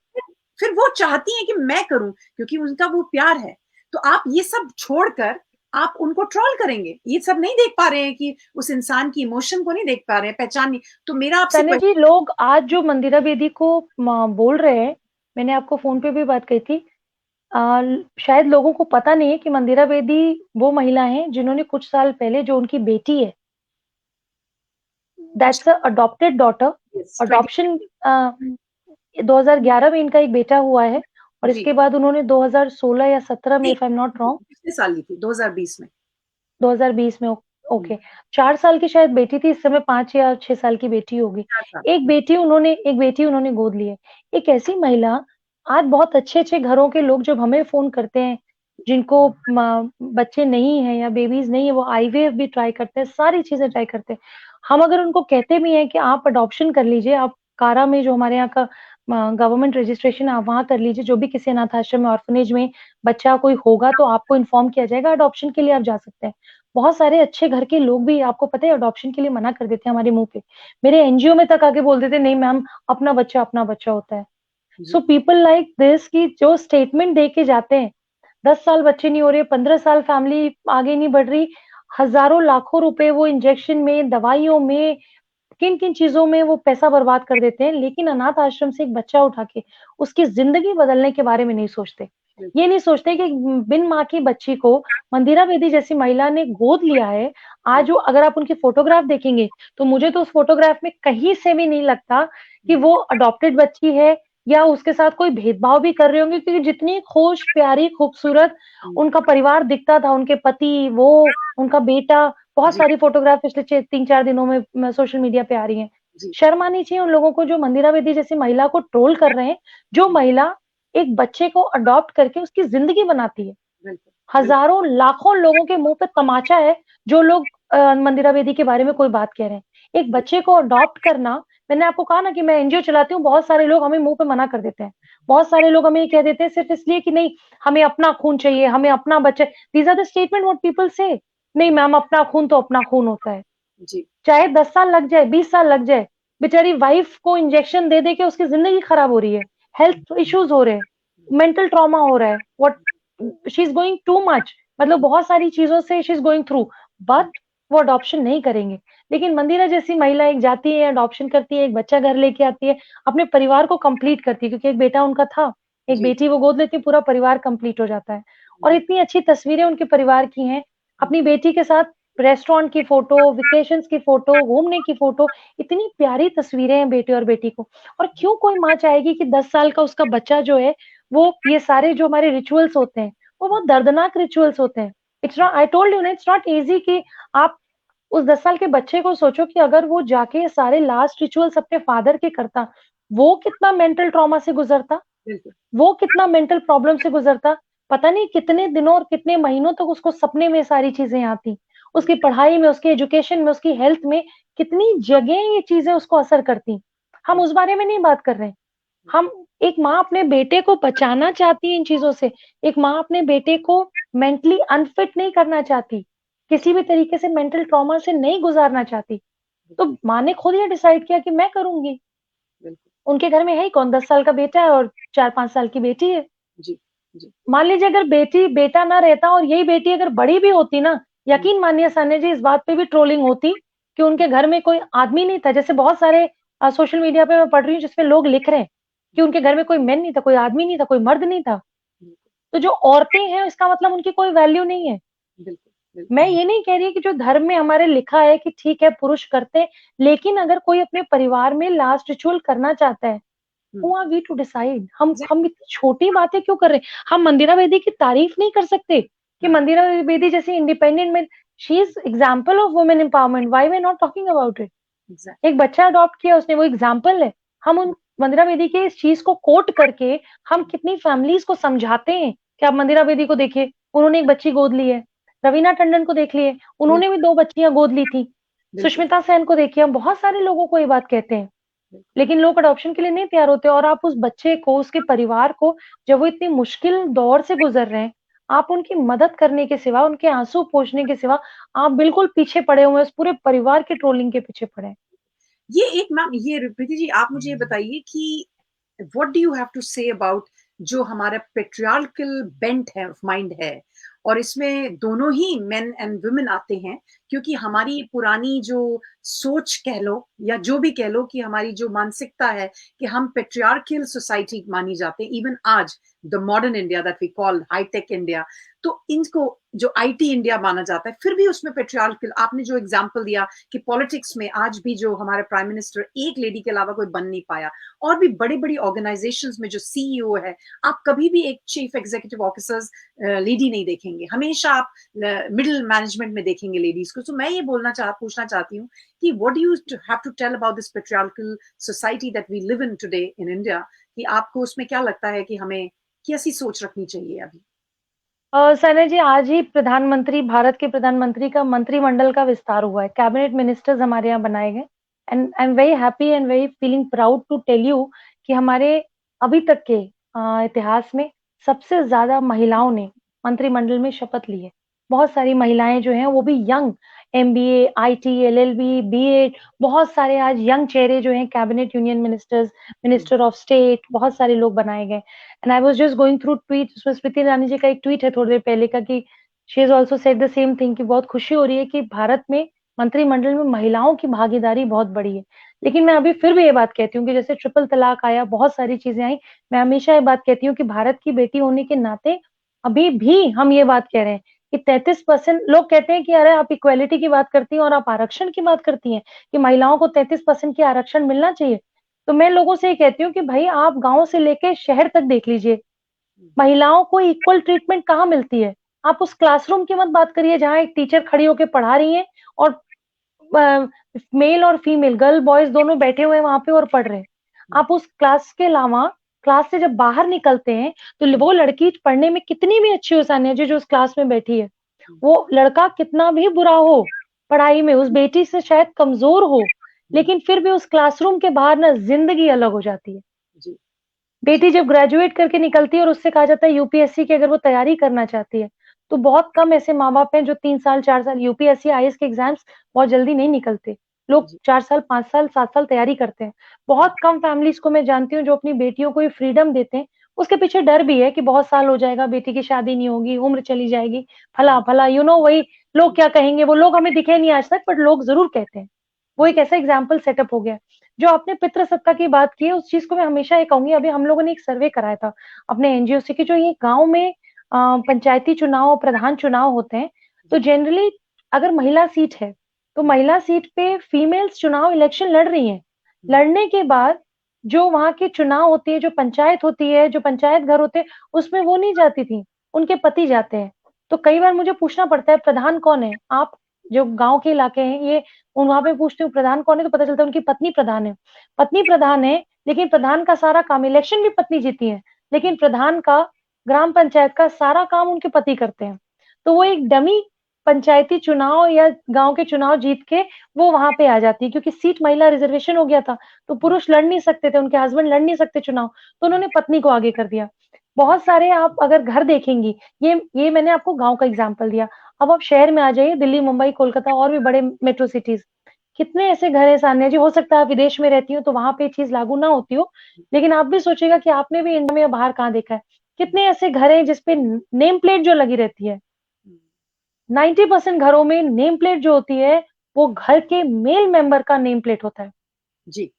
फिर वो चाहती हैं कि मैं करूँ क्योंकि उनका वो प्यार है। तो आप ये सब छोड़कर आप उनको ट्रोल करेंगे। ये सब नहीं देख पा रहे हैं कि उस इंसान की इमोशन को नहीं देख पा रहे हैं, पहचान नहीं तो मेरा आपसे सनी जी, लोग आज जो मंदिरा बेदी को बोल रहे हैं, मैंने आपको फ़ोन पे भी बात कही थी। शायद लोगों को पता नहीं है कि मंदिरा बेदी वो महिला हैं जिन्होंने कुछ साल पहले जो उनकी बेटी है, that's a adopted daughter. Yes 20 adoption 2011 में इनका एक बेटा हुआ है और जी इसके बाद उन्होंने 2016 या 17 में नहीं, if I am not wrong पिछले साल ली थी 2020 में। 2020 में हम्म, ओके 4 साल की शायद बेटी थी, इस समय 5 या 6 साल की बेटी होगी। 4 साल। एक बेटी उन्होंने गोद ली है। एक ऐसी महिला आज बहुत अच्छे-अच्छे घरों के लोग जब हमें फ़ोन करते हैं, जिनको बच्चे नहीं हैं या बेबीज़ नहीं है, वो आईवीएफ भी ट्राई करते हैं, सारी चीज़ें ट्राई करते हैं। हम अगर उनको कहते भी हैं कि आप अडॉप्शन कर लीजिए, आप कारा में जो हमारे यहाँ का गवर्नमेंट रजिस्ट्रेशन है, आप वहाँ कर लीजिए, जो भी किसी अनाथ आश्रम में, ऑर्फनेज में बच्चा कोई होगा तो आपको इन्फॉर्म किया जाएगा, अडॉप्शन के लिए आप जा सकते हैं। बहुत सारे अच्छे घर के लोग भी आपको पता है अडॉप्शन के लिए मना कर देते हैं हमारे मुँह पे। मेरे एनजीओ में तक आके बोल देते हैं, "नहीं मैम, अपना बच्चा होता है।" सो जी पीपल लाइक दिस कि जो स्टेटमेंट दे के जाते हैं, 10 साल बच्चे नहीं हो रहे, 15 साल फैमिली आगे नहीं बढ़ रही, हज़ारों लाखों रुपए वो इंजेक्शन में, दवाइयों में, किन-किन चीज़ों में वो पैसा बर्बाद कर देते हैं, लेकिन अनाथ आश्रम से एक बच्चा उठा के उसकी ज़िंदगी बदलने के बारे में नहीं सोचते। बिल्कुल ये नहीं सोचते कि बिन माँ की बच्ची को मंदिरा बेदी जैसी महिला ने गोद लिया है। आज वो अगर आप उनकी फ़ोटोग्राफ देखेंगे, तो मुझे तो उस फ़ोटोग्राफ में कहीं से भी नहीं लगता कि वो अडॉप्टेड बच्ची है या उसके साथ कोई भेदभाव भी कर रहे होंगे क्योंकि जितनी खुश, प्यारी, खूबसूरत हम्म, उनका परिवार दिखता था, उनके पति, वो, उनका बेटा, बहुत जी सारी फ़ोटोग्राफ पिछले 3-4 दिनों में सोशल मीडिया पे आ रही हैं। जी शर्म आनी चाहिए उन लोगों को जो मंदिरा बेदी जैसी महिला को ट्रोल कर रहे हैं, जो महिला एक बच्चे को अडॉप्ट करके उसकी ज़िंदगी बनाती है। बिल्कुल बिल्कुल हज़ारों, लाखों लोगों के मुँह पे तमाचा है, जो लोग मंदिरा बेदी के बारे में कोई बात कह रहे हैं। एक बच्चे को अडॉप्ट करना मैंने आपको कहा ना कि मैं एनजीओ चलाती हूँ, बहुत सारे लोग हमें मुँह पे मना कर देते हैं। बहुत सारे लोग हमें ये कह देते हैं सिर्फ़ इसलिए कि नहीं, हमें अपना खून चाहिए, हमें अपना बच्चा these are the statement what people say. नहीं मैम, अपना खून तो अपना खून होता है। जी चाहे 10 साल लग जाए, 20 साल लग जाए, बेचारी वाइफ को इंजेक्शन दे-दे के उसकी ज़िंदगी खराब हो रही है। हेल्थ इश्यूज़ हो रहे हैं, मेंटल ट्रॉमा हो रहा है, what she is going too much मतलब बहुत सारी चीज़ों से she is going through but वो अडॉप्शन नहीं करेंगे। लेकिन मंदिरा जैसी महिला एक जाती है, अडॉप्शन करती है, एक बच्चा घर लेके आती है, अपने परिवार को कंप्लीट करती है क्योंकि एक बेटा उनका था, एक जी बेटी वो गोद लेती है, पूरा परिवार कंप्लीट हो जाता है। और इतनी अच्छी तस्वीरें उनके परिवार की हैं, अपनी बेटी के साथ रेस्टोरेंट की फ़ोटो, वेकेशंस की फ़ोटो, घूमने की फ़ोटो, इतनी प्यारी तस्वीरें हैं बेटे और बेटी को। और क्यों कोई माँ चाहेगी कि 10 साल का उसका बच्चा जो है, वो ये सारे जो हमारे रिचुअल्स होते हैं, वो बहुत दर्दनाक रिचुअल्स होते हैं। It's not I told you ना इट्स नॉट ईज़ी कि आप उस 10 साल के बच्चे को सोचो कि अगर वो जाके ये सारे लास्ट रिचुअल्स अपने फादर के करता, वो कितना मेंटल ट्रॉमा से गुज़रता, बिल्कुल वो कितना मेंटल प्रॉब्लम से गुज़रता, पता नहीं कितने दिनों और कितने महीनों तक उसको सपने में सारी चीज़ें आती। उसकी पढ़ाई में, उसकी एजुकेशन में, उसकी हेल्थ में कितनी जगह ये चीज़ें उसको असर करती। हम उस बारे में नहीं बात कर रहे हैं। हम एक माँ अपने बेटे को बचाना चाहती है इन चीज़ों से। एक माँ अपने बेटे को मेंटली अनफिट नहीं करना चाहती। किसी भी तरीके से मेंटल ट्रॉमा से नहीं गुज़ारना चाहती। तो माँ ने खुद ये डिसाइड किया कि मैं करूँगी। बिल्कुल उनके घर में है ही कौन 10 साल का बेटा है और 4-5 साल की बेटी है। जी जी मान लीजिए अगर बेटा ना रहता और यही बेटी अगर बड़ी भी होती ना, हम्म, यकीन मानिए सान्या जी इस बात पे भी ट्रोलिंग होती कि उनके घर में कोई आदमी नहीं था। जैसे बहुत सारे सोशल मीडिया पे मैं पढ़ रही हूँ जिसपे लोग लिख रहे हैं कि उनके घर में कोई मेन नहीं था, कोई आदमी नहीं था, कोई मर्द नहीं था। तो जो औरतें हैं इसका मतलब उनकी कोई वैल्यू नहीं है। बिल्कुल बिल्कुल मैं ये नहीं कह रही कि जो धर्म में हमारे लिखा है कि ठीक है पुरुष करते हैं, लेकिन अगर कोई अपने परिवार में लास्ट रिचुअल करना चाहता है hmm, who are we to decide हम जी हम इतनी छोटी बातें क्यों कर रहे हैं? हम मंदिरा बेदी की तारीफ नहीं कर सकते कि हाँ मंदिरा बेदी जैसी इंडिपेंडेंट में she is example of women empowerment why we are not talking about it? Exact एक बच्चा अडॉप्ट किया उसने वो एग्जाम्पल है। हम उन मंदिरा बेदी के इस चीज को कोट करके हम कितनी फैमिलीज को समझाते हैं कि आप मंदिरा बेदी को देखिए, उन्होंने एक बच्ची गोद ली है। रवीना टंडन को देख लिए, उन्होंने भी 2 बच्चियां गोद ली थी। बिल्कुल सुष्मिता सेन को देखिए, हम बहुत सारे लोगों को ये बात कहते हैं। बिल्कुल लेकिन लोग अडॉप्शन के लिए नहीं तैयार होते और आप उस बच्चे को, उसके परिवार को जब वो इतनी मुश्किल दौर से गुज़र रहे हैं, आप उनकी मदद करने के सिवा, उनके आँसू पोंछने के सिवा, आप बिल्कुल पीछे पड़े हुए हैं, उस पूरे परिवार की ट्रोलिंग के पीछे पड़े हैं। ये एक मैम ये प्रीति जी आप मुझे ये बताइए कि what do you have to say about जो हमारा पेट्रियार्कल बेंट है माइंड है और इसमें दोनों ही मेन एंड वुमेन आते हैं, क्योंकि हमारी पुरानी जो सोच कह लो या जो भी कह लो कि हमारी जो मानसिकता है कि हम पेट्रियार्कियल सोसाइटी मानी जाते हैं, इवन आज the modern India that we call hi-tech India, तो इनको जो आईटी इंडिया माना जाता है, फिर भी उसमें पेट्रियार्कियल, आपने जो एग्जांपल दिया कि पॉलिटिक्स में आज भी जो हमारे प्राइम मिनिस्टर एक लेडी के अलावा कोई बन नहीं पाया, और भी बड़ी बड़ी ऑर्गेनाइजेशंस में जो सीईओ है, आप कभी भी एक चीफ एग्जीक्यूटिव ऑफिसर्स लेडी नहीं देखेंगे, हमेशा आप मिडिल मैनेजमेंट में देखेंगे लेडीज को। तो मैं ये पूछना चाहती हूँ कि what do you have to tell about this patriarchal society that we live in today in India, कि आपको उसमें क्या लगता है कि हमें कैसी सोच रखनी चाहिए अभी? सना जी, आज ही भारत के प्रधानमंत्री का मंत्रिमंडल का विस्तार हुआ है। कैबिनेट मिनिस्टर्स हमारे यहाँ बनाए गए, and I am very happy and very feeling proud to tell you कि हमारे अभी तक के इतिहास में सबसे ज्यादा महिलाओं ने मंत्रिमंडल में शपथ ली है। बहुत सारी महिलाएं जो हैं वो भी young, MBA, IT, LLB, BEd, बहुत सारे आज यंग चेहरे जो हैं cabinet union ministers, minister of state, बहुत सारे लोग बनाए गए। And I was just going through tweet, उसमें स्मृति ईरानी जी का एक ट्वीट है थोड़ी देर पहले का कि she has also said the same thing कि बहुत खुशी हो रही है कि भारत में मंत्रिमंडल में महिलाओं की भागीदारी बहुत बड़ी है। लेकिन मैं अभी फिर भी ये बात कहती हूँ कि जैसे ट्रिपल तलाक आया, बहुत सारी चीजें आई, मैं हमेशा ये बात कहती हूँ कि भारत की बेटी होने के नाते अभी भी हम ये बात कह रहे हैं कि 33% लोग कहते हैं कि अरे आप इक्वालिटी की बात करती हैं और आप आरक्षण की बात करती हैं कि महिलाओं को 33% की आरक्षण मिलना चाहिए। तो मैं लोगों से ये कहती हूँ कि भाई आप गांव से लेके शहर तक देख लीजिए, महिलाओं को इक्वल ट्रीटमेंट कहाँ मिलती है। आप उस क्लासरूम की मत बात करिए जहां एक टीचर खड़ी होकर पढ़ा रही है और मेल और फीमेल, गर्ल बॉयज दोनों बैठे हुए हैं वहां पे और पढ़ रहे हैं। आप उस क्लास के अलावा क्लास से जब बाहर निकलते हैं तो वो लड़की पढ़ने में कितनी भी अच्छी हो, सान्या जी, जो उस क्लास में बैठी है, वो लड़का कितना भी बुरा हो पढ़ाई में, उस बेटी से शायद कमजोर हो, लेकिन फिर भी उस क्लासरूम के बाहर ना जिंदगी अलग हो जाती है। जी, बेटी जब ग्रेजुएट करके निकलती है और उससे कहा जाता है यूपीएससी की अगर वो तैयारी करना चाहती है, तो बहुत कम ऐसे माँ बाप हैं जो 3 साल 4 साल, यूपीएससी आईएएस के एग्जाम्स बहुत जल्दी नहीं निकलते, लोग जी, 4 साल 5 साल 7 साल तैयारी करते हैं। बहुत कम फैमिलीज को मैं जानती हूँ जो अपनी बेटियों को ये फ्रीडम देते हैं। उसके पीछे डर भी है कि बहुत साल हो जाएगा, बेटी की शादी नहीं होगी, उम्र चली जाएगी, फला फला, वही लोग क्या कहेंगे, वो लोग हमें दिखे नहीं आज तक, बट लोग जरूर कहते हैं। वो एक ऐसा एग्जाम्पल सेटअप हो गया। जो आपने पितृसत्ता की बात की है, उस चीज को मैं हमेशा ये कहूंगी, अभी हम लोगों ने एक सर्वे कराया था अपने एनजीओ से कि जो ये गांव में पंचायती चुनाव, प्रधान चुनाव होते हैं, तो जनरली अगर महिला सीट है तो महिला सीट पे फीमेल्स चुनाव इलेक्शन लड़ रही हैं। लड़ने के बाद जो वहां के चुनाव होती है, जो पंचायत होती है, जो पंचायत घर होते हैं, उसमें वो नहीं जाती थी, उनके पति जाते हैं। तो कई बार मुझे पूछना पड़ता है प्रधान कौन है, आप जो गांव के इलाके हैं ये, वहां पे पूछते हूँ प्रधान कौन है, तो पता चलता है उनकी पत्नी प्रधान है। पत्नी प्रधान है, लेकिन प्रधान का सारा काम, इलेक्शन भी पत्नी जीती है, लेकिन प्रधान का, ग्राम पंचायत का सारा काम उनके पति करते हैं। तो वो एक डमी पंचायती चुनाव या गांव के चुनाव जीत के वो वहां पे आ जाती है, क्योंकि सीट महिला रिजर्वेशन हो गया था, तो पुरुष लड़ नहीं सकते थे, उनके हस्बैंड लड़ नहीं सकते चुनाव, तो उन्होंने पत्नी को आगे कर दिया। बहुत सारे आप अगर घर देखेंगी, ये मैंने आपको गांव का एग्जाम्पल दिया। अब आप शहर में आ जाइए, दिल्ली, मुंबई, कोलकाता और भी बड़े मेट्रो सिटीज, कितने ऐसे घर है सान्या जी, हो सकता है आप विदेश में रहती हो तो वहां पे चीज लागू ना होती हो, लेकिन आप भी सोचेगा कि आपने भी इंडिया में या बाहर कहाँ देखा है, कितने ऐसे घर हैं जिसपे नेम प्लेट जो लगी रहती है। 90% घरों में नेम प्लेट जो होती है वो घर के मेल मेंबर का नेम प्लेट होता है, जी,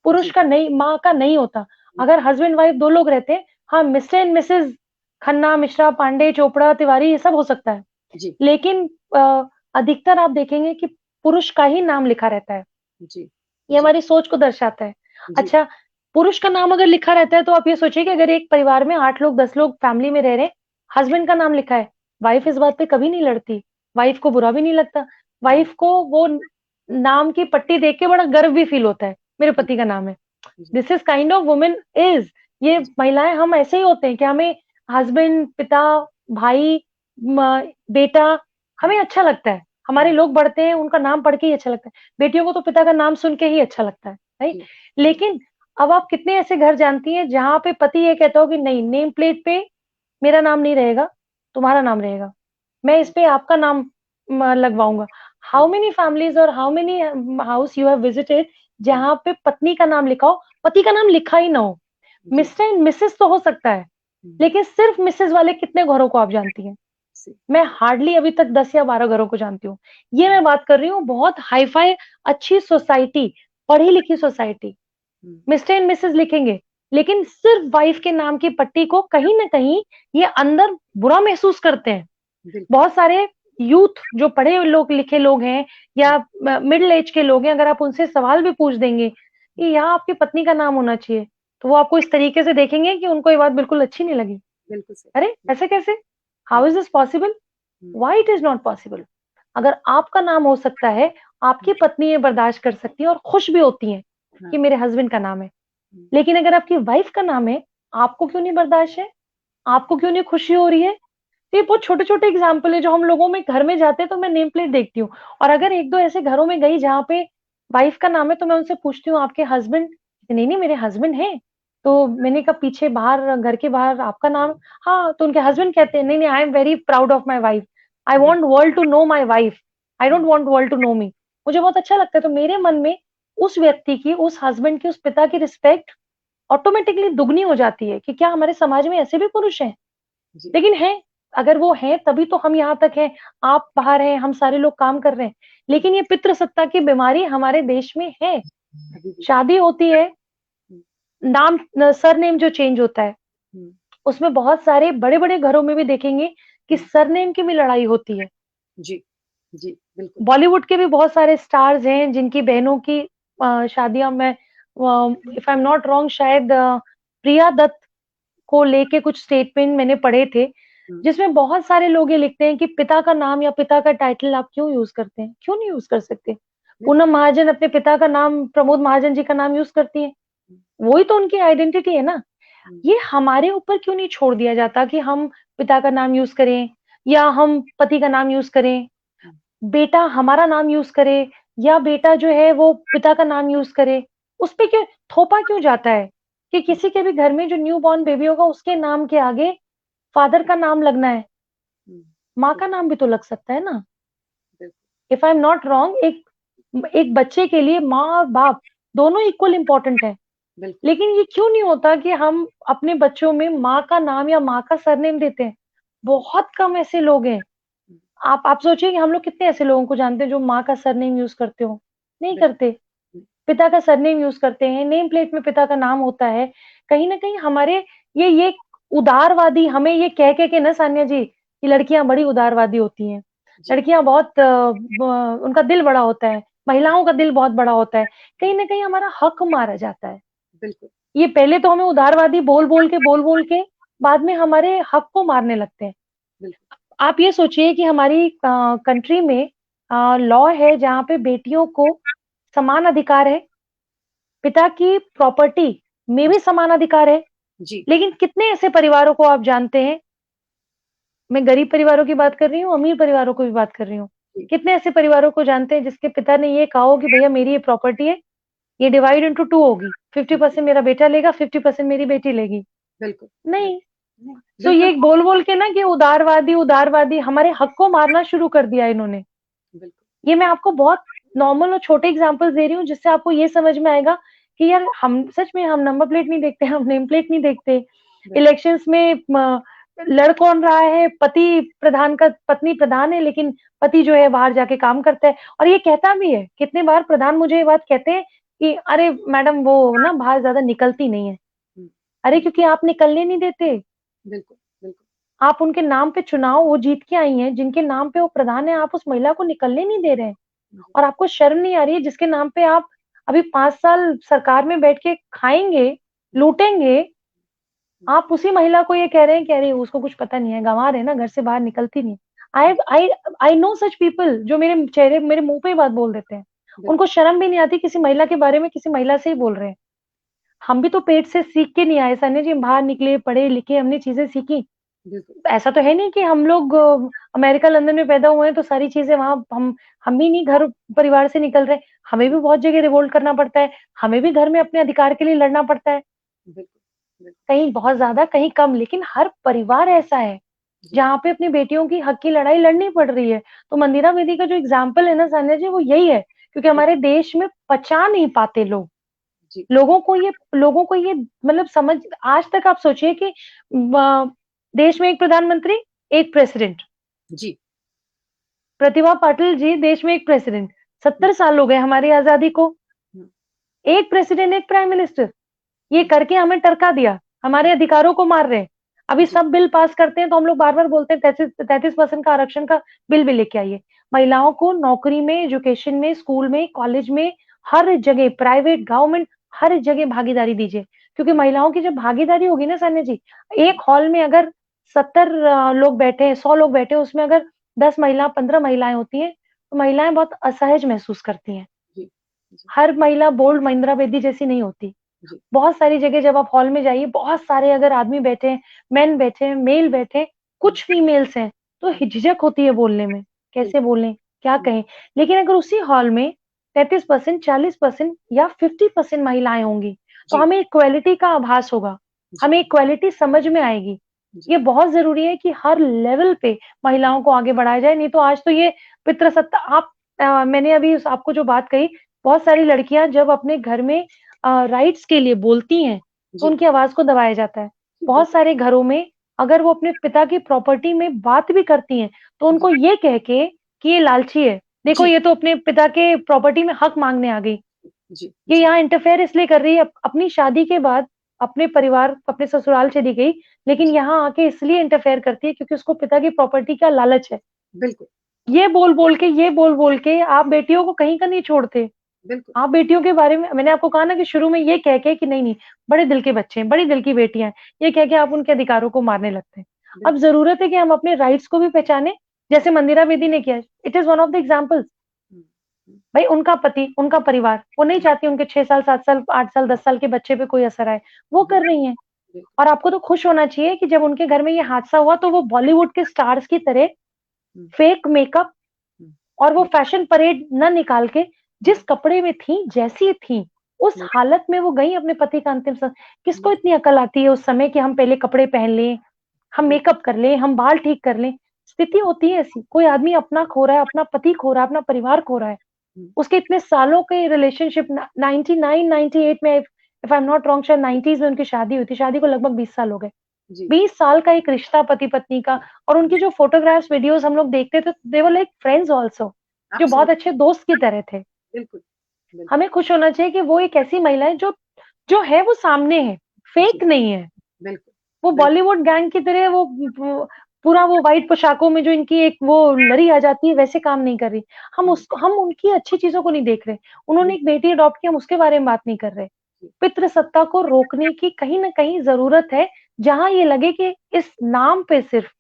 पुरुष जी, का नहीं, माँ का नहीं होता। अगर हस्बैंड वाइफ दो लोग रहते हैं, हाँ, Mr and Mrs Khanna, Mishra, Pandey, Chopra, Tiwari, ये सब हो सकता है, जी, लेकिन अधिकतर आप देखेंगे कि पुरुष का ही नाम लिखा रहता है। जी, ये जी, हमारी सोच को दर्शाता है। जी, अच्छा, पुरुष का नाम अगर लिखा रहता है तो आप ये सोचिए कि अगर एक परिवार में 8 लोग 10 लोग फैमिली में रह रहे हैं, हस्बैंड का नाम लिखा है, वाइफ इस बात पे कभी नहीं लड़ती, वाइफ को बुरा भी नहीं लगता, वाइफ को वो नाम की पट्टी देख के बड़ा गर्व भी फील होता है, मेरे पति का नाम है। जी, this is kind of women is, ये महिलाएं हम ऐसे ही होते हैं कि हमें हस्बैंड, पिता, भाई, बेटा, हमें अच्छा लगता है, हमारे लोग बढ़ते हैं उनका नाम पढ़ के ही अच्छा लगता है, बेटियों को तो पिता का नाम सुन के ही अच्छा लगता है, राइट। जी, लेकिन अब आप कितने ऐसे घर जानती हैं जहां पे पति ये कहता हो कि नहीं, नेम प्लेट पे मेरा नाम नहीं रहेगा, तुम्हारा नाम रहेगा, मैं इस पे आपका नाम लगवाऊंगा। हाउ मेनी फैमिलीज और how many houses you have visited जी, जहां पे पत्नी का नाम लिखा हो, पति का नाम लिखा ही ना हो। जी, मिस्टर एंड मिसेस तो हो सकता है, लेकिन सिर्फ मिसेस वाले कितने घरों को आप जानती हैं? सी। मैं हार्डली अभी तक 10 या 12 घरों को जानती हूँ। ये मैं बात कर रही हूँ बहुत हाई-फाई अच्छी सोसाइटी, पढ़ी-लिखी सोसाइटी। हुँ, मिस्टर एंड मिसेस लिखेंगे, लेकिन सिर्फ़ वाइफ़ के नाम की पट्टी को कहीं न कहीं ये अंदर बुरा महसूस करते हैं। बिल्कुल। बहुत सारे यूथ जो पढ़े लोग लिखे लोग हैं या मिडल एज के लोग हैं, अगर आप उनसे सवाल भी पूछ देंगे कि यहाँ आपकी पत्नी का नाम होना चाहिए, तो वो आपको इस तरीके से देखेंगे कि उनको ये बात बिल्कुल अच्छी नहीं लगी। बिल्कुल सही। अरे! हुँ, ऐसे कैसे? How hmm, is this possible? Hmm, why it is not possible? अगर आपका नाम हो सकता है, हुँ, आपकी पत्नी ये बर्दाश्त कर सकती है और खुश भी होती हैं हाँ, कि मेरे हस्बैंड का नाम है। हुँ, लेकिन अगर आपकी वाइफ़ का नाम है, आपको क्यों नहीं बर्दाश्त है? आपको क्यों नहीं खुशी हो रही है? ये बहुत छोटे-छोटे एग्ज़ाम्पल है जो हम लोगों में घर में जाते हैं तो मैं नेम प्लेट देखती हूँ और अगर 1-2 ऐसे घरों में गई जहाँ पे वाइफ़ का नाम है तो मैं उनसे पूछती हूँ आपके हस्बैंड नहीं, नहीं मेरे हस्बैंड हैं। तो मैंने कहा पीछे बाहर घर के बाहर आपका नाम हाँ, तो उनके हस्बैंड कहते हैं नहीं, नहीं I am very proud of my wife. I हुँ, want world to know my wife. I don't हुँ, want world to know me. मुझे बहुत अच्छा लगता है तो मेरे मन में उस व्यक्ति की, उस हस्बैंड की, उस पिता की रिस्पेक्ट ऑटोमैटिकली दुगनी हो जाती है कि क्या हमारे समाज में ऐसे भी पुरुष हैं? जी, लेकिन हैं, अगर वो हैं तभी तो हम यहाँ तक हैं, आप बाहर हैं, हम सारे लोग काम कर रहे हैं। लेकिन ये पितृसत्ता की बीमारी हमारे देश में है। अभी भी। शादी होती है, हुँ, नाम सरनेम जो चेंज होता है, हुँ, उसमें बहुत सारे बड़े-बड़े घरों में भी देखेंगे कि हुँ, सरनेम की भी लड़ाई होती है। जी, जी, बिल्कुल। बॉलीवुड के भी बहुत सारे स्टार्स हैं जिनकी बहनों की शादियाँ में if I am not wrong शायद प्रिया दत्त को लेके कुछ स्टेटमेंट मैंने पढ़े थे, हुँ, जिसमें बहुत सारे लोग ये लिखते हैं कि पिता का नाम या पिता का टाइटल आप क्यों यूज़ करते हैं? क्यों नहीं यूज़ कर सकते? बिल्कुल। पूनम महाजन अपने पिता का नाम प्रमोद महाजन जी का नाम यूज़ करती हैं। हुँ, वो ही तो उनकी आइडेंटिटी है ना। हुँ, ये हमारे ऊपर क्यों नहीं छोड़ दिया जाता कि हम पिता का नाम यूज़ करें या हम पति का नाम यूज़ करें? हुँ, बेटा हमारा नाम यूज़ करे या बेटा जो है वो पिता का नाम यूज़ करे, उसपे क्यों थोपा क्यों जाता है? कि हुँ, किसी के भी घर में जो न्यू बॉर्न बेबी होगा उसके नाम के आगे फादर का नाम लगना है, हुँ, माँ बिल का नाम भी तो लग सकता है ना? बिल्कुल, if I am not wrong एक एक बच्चे के लिए माँ और बाप दोनों इक्वल इम्पोर्टेंट हैं। बिल्कुल। लेकिन ये क्यों नहीं होता कि हम अपने बच्चों में माँ का नाम या माँ का सरनेम देते हैं? बहुत कम ऐसे लोग हैं। हुँ, आप सोचिए कि हम लोग कितने ऐसे लोगों को जानते हैं जो माँ का सरनेम यूज़ करते हो? नहीं बिल्कुल। करते। हुँ, पिता का सरनेम यूज़ करते हैं, नेम प्लेट में पिता का नाम होता है। कहीं न कहीं हमारे ये उदारवादी हमें ये कह के ना सान्या जी, कि लड़कियाँ बड़ी उदारवादी होती हैं। जी, लड़कियाँ बहुत ब उनका दिल बड़ा होता है, महिलाओं का दिल बहुत बड़ा होता है। कहीं न कहीं हमारा हक मारा जाता है। बिल्कुल, ये पहले तो हमें उदारवादी बोल-बोल के बाद में हमारे हक को मारने लगते हैं। बिल्कुल। आप ये सोचिए कि हमारी कंट्री में लॉ है जहाँ पे बेटियों को समान अधिकार है, पिता की प्रॉपर्टी में भी समान अधिकार है। जी, लेकिन कितने ऐसे परिवारों को आप जानते हैं, मैं गरीब परिवारों की बात कर रही हूँ, अमीर परिवारों को भी बात कर रही हूँ। जी, कितने ऐसे परिवारों को जानते हैं जिसके पिता ने ये कहा हो कि भैया मेरी ये प्रॉपर्टी है, ये डिवाइड इंटू 2 होगी, जी, 50% मेरा बेटा लेगा, 50% मेरी बेटी लेगी। बिल्कुल, नहीं, बिल्कुल। नहीं, सो बिल्कुल, ये बोल-बोल के ना कि उदारवादी हमारे हक को मारना शुरू कर दिया इन्होंने। बिल्कुल, ये मैं आपको बहुत नॉर्मल और छोटे एग्ज़ाम्पल्स दे रही हूँ जिससे आपको ये समझ में आएगा कि यार हम सच में हम नंबर प्लेट नहीं देखते, हम नेम प्लेट नहीं देखते। बिल्कुल, इलेक्शंस में लड़ कौन रहा है, पति प्रधान का पत्नी प्रधान है लेकिन पति जो है बाहर जाके काम करता है और ये कहता भी है। कितने बार प्रधान मुझे ये बात कहते हैं कि अरे मैडम वो ना बाहर ज़्यादा निकलती नहीं है। हुँ, अरे हुँ, क्योंकि आप निकलने नहीं देते। बिल्कुल, बिल्कुल, आप उनके नाम पे चुनाव वो जीत के आई हैं, जिनके नाम पे वो प्रधान है, आप उस महिला को निकलने नहीं दे रहे हैं। जी, और आपको शर्म नहीं आ रही है जिसके नाम पे आप अभी 5 साल सरकार में बैठ के खाएँगे, हुँ, लूटेंगे, हुँ, आप उसी महिला को ये कह रहे हैं कि अरे उसको कुछ पता नहीं है, गँवार है ना, घर से बाहर निकलती नहीं है। आई आई आई नो सच पीपल जो मेरे मुँह पे ही बात बोल देते हैं। उनको बिल्कुल, शर्म भी नहीं आती किसी महिला के बारे में किसी महिला से ही बोल रहे हैं। हम भी तो पेट से सीख के नहीं आए सान्या जी, हम बाहर निकले, पढ़े लिखे, हमने चीज़ें सीखी। बिल्कुल, ऐसा तो है नहीं कि हम लोग अमेरिका, लंदन में पैदा हुए हैं तो सारी चीज़ें वहाँ हम भी नहीं घर परिवार से निकल रहे। हमें भी बहुत जगह रिवोल्ट करना पड़ता है। हमें भी घर में अपने अधिकार के लिए लड़ना पड़ता है। बिल्कुल, बिल्कुल, कहीं बहुत ज़्यादा, कहीं कम, लेकिन हर परिवार ऐसा है, जी, जहाँ पे अपनी बेटियों की हक की लड़ाई लड़नी पड़ रही है। तो मंदिरा बेदी का जो एग्ज़ाम्पल है ना सान्या जी, वो यही है, क्योंकि बिल हमारे देश में पचा नहीं पाते लोग। जी, लोगों को ये मतलब समझ आज तक आप सोचिए कि देश में एक प्रधानमंत्री, एक प्रेसिडेंट। जी, प्रतिभा पाटिल जी देश में एक प्रेसिडेंट, 70 साल हो गए हमारी आज़ादी को, हुँ, एक प्रेसिडेंट, एक प्राइम मिनिस्टर, ये हुँ, करके हमें टरका दिया, हमारे अधिकारों को मार रहे हैं। अभी जी, सब बिल पास करते हैं तो हम लोग बार-बार बोलते हैं 33% का आरक्षण का बिल भी लेके आइए। महिलाओं को नौकरी में, एजुकेशन में, स्कूल में, कॉलेज में, हर जगह प्राइवेट, गवर्नमेंट हर जगह भागीदारी दीजिए। क्योंकि महिलाओं की जब भागीदारी होगी ना सान्या जी, एक हॉल में अगर 70 लोग बैठे हैं, 100 लोग बैठे हैं, उसमें अगर 10 महिला, 15 महिलाएँ होती हैं, तो महिलाएँ बहुत असहज महसूस करती हैं। जी, जी, हर महिला बोल्ड महिंद्रा बेदी जैसी नहीं होती। जी, बहुत सारी जगह जब आप हॉल में जाइए, बहुत सारे अगर आदमी बैठे हैं, मेन बैठे हैं, मेल बैठे हैं, हुँ, कुछ फीमेल्स हैं, तो हुँ, हिचक होती है बोलने में, कैसे बिल्कुल, बोलें, क्या हुँ, कहें? लेकिन अगर उसी हॉल में 33% 40% या 50% महिलाएँ होंगी, तो जी, हमें इक्वालिटी का आभास होगा, जी, हमें इक्वालिटी समझ में आएगी। जी, ये बहुत ज़रूरी है कि हर लेवल पे महिलाओं को आगे बढ़ाया जाए, नहीं तो आज तो ये पितृसत्ता आप मैंने अभी उस आपको जो बात कही, बहुत सारी लड़कियाँ जब अपने घर में राइट्स के लिए बोलती हैं, तो जी, उनकी आवाज़ को दबाया जाता है। जी, बहुत बिल्कुल, सारे घरों में अगर वो अपने पिता की प्रॉपर्टी में बात भी करती हैं, तो जी, उनको ये कह के कि ये लालची है, देखो जी, ये तो अपने पिता के प्रॉपर्टी में हक माँगने आ गई। जी, ये जी, यहाँ इंटरफेयर इसलिए कर रही है अपनी शादी के बाद अपने परिवार अपने ससुराल चली गई, लेकिन जी, यहाँ आके इसलिए इंटरफेयर करती है क्योंकि उसको पिता की प्रॉपर्टी का लालच है। बिल्कुल, ये बोल-बोल के आप बेटियों को कहीं का नहीं छोड़ते। बिल्कुल, आप बेटियों के बारे में मैंने आपको कहा ना कि शुरू में ये कह के कि नहीं-नहीं, बड़े दिल के बच्चे हैं, बड़ी दिल की बेटियाँ हैं, ये कह के आप उनके अधिकारों को मारने लगते हैं। अब बिल्कुल, ज़रूरत है कि हम अपने राइट्स को भी पहचानें, जैसे मंदिरा बेदी ने किया है। It is one of the examples. हुँ, हुँ, भई उनका पति, उनका परिवार, वो नहीं चाहती उनके 6 साल, 7 साल, 8 साल, 10 साल के बच्चे पे कोई असर आए, वो हुँ, कर रही हैं। बिल्कुल, और आपको तो खुश होना चाहिए कि जब उनके घर में ये हादसा हुआ तो वो बॉलीवुड के स्टार्स की तरह हुँ, फेक मेकअप हुँ, और वो बिल फैशन परेड ना निकाल के हुँ, जिस कपड़े में थी, जैसी थी, उस बिल हालत में वो गईं अपने पति का अंतिम किसको बिल इतनी अकल आती है उस समय कि हम पहले कपड़े पहन लें, हम बिल मेकअप कर लें, हम बाल ठीक कर लें। स्थिति होती है ऐसी, कोई आदमी अपना खो रहा है, अपना पति खो रहा है, अपना परिवार खो रहा है। हुँ, उसके इतने सालों के रिलेशनशिप 99, 98 में if I am not wrong शायद 90s में उनकी शादी हुई थी। शादी को लगभग 20 साल हो गए। जी, 20 साल का एक रिश्ता पति-पत्नी का और उनकी जो फ़ोटोग्राफ्स, वीडियोज़ हम लोग देखते थे, दे वर लाइक फ्रेंड्स आल्सो जो बहुत एब्सोल्यूट अच्छे दोस्त की तरह थे। बिल्कुल, बिल्कुल, हमें खुश होना चाहिए कि वो एक ऐसी महिला है जो जो है वो सामने है, जी, फेक नहीं है। बिल्कुल, वो बिल्कुल, बॉलीवुड गैंग की तरह वो पूरा वो व्हाइट पोशाकों में जो इनकी एक वो लड़ी आ जाती है, वैसे काम नहीं कर रही। हुँ, हम उनकी अच्छी चीज़ों को नहीं देख रहे। उन्होंने बिल एक बेटी अडॉप्ट की, हम उसके बारे में बात नहीं कर रहे। जी, पितृसत्ता को रोकने की कहीं न कहीं ज़रूरत है, जहाँ ये लगे कि इस नाम पे सिर्फ़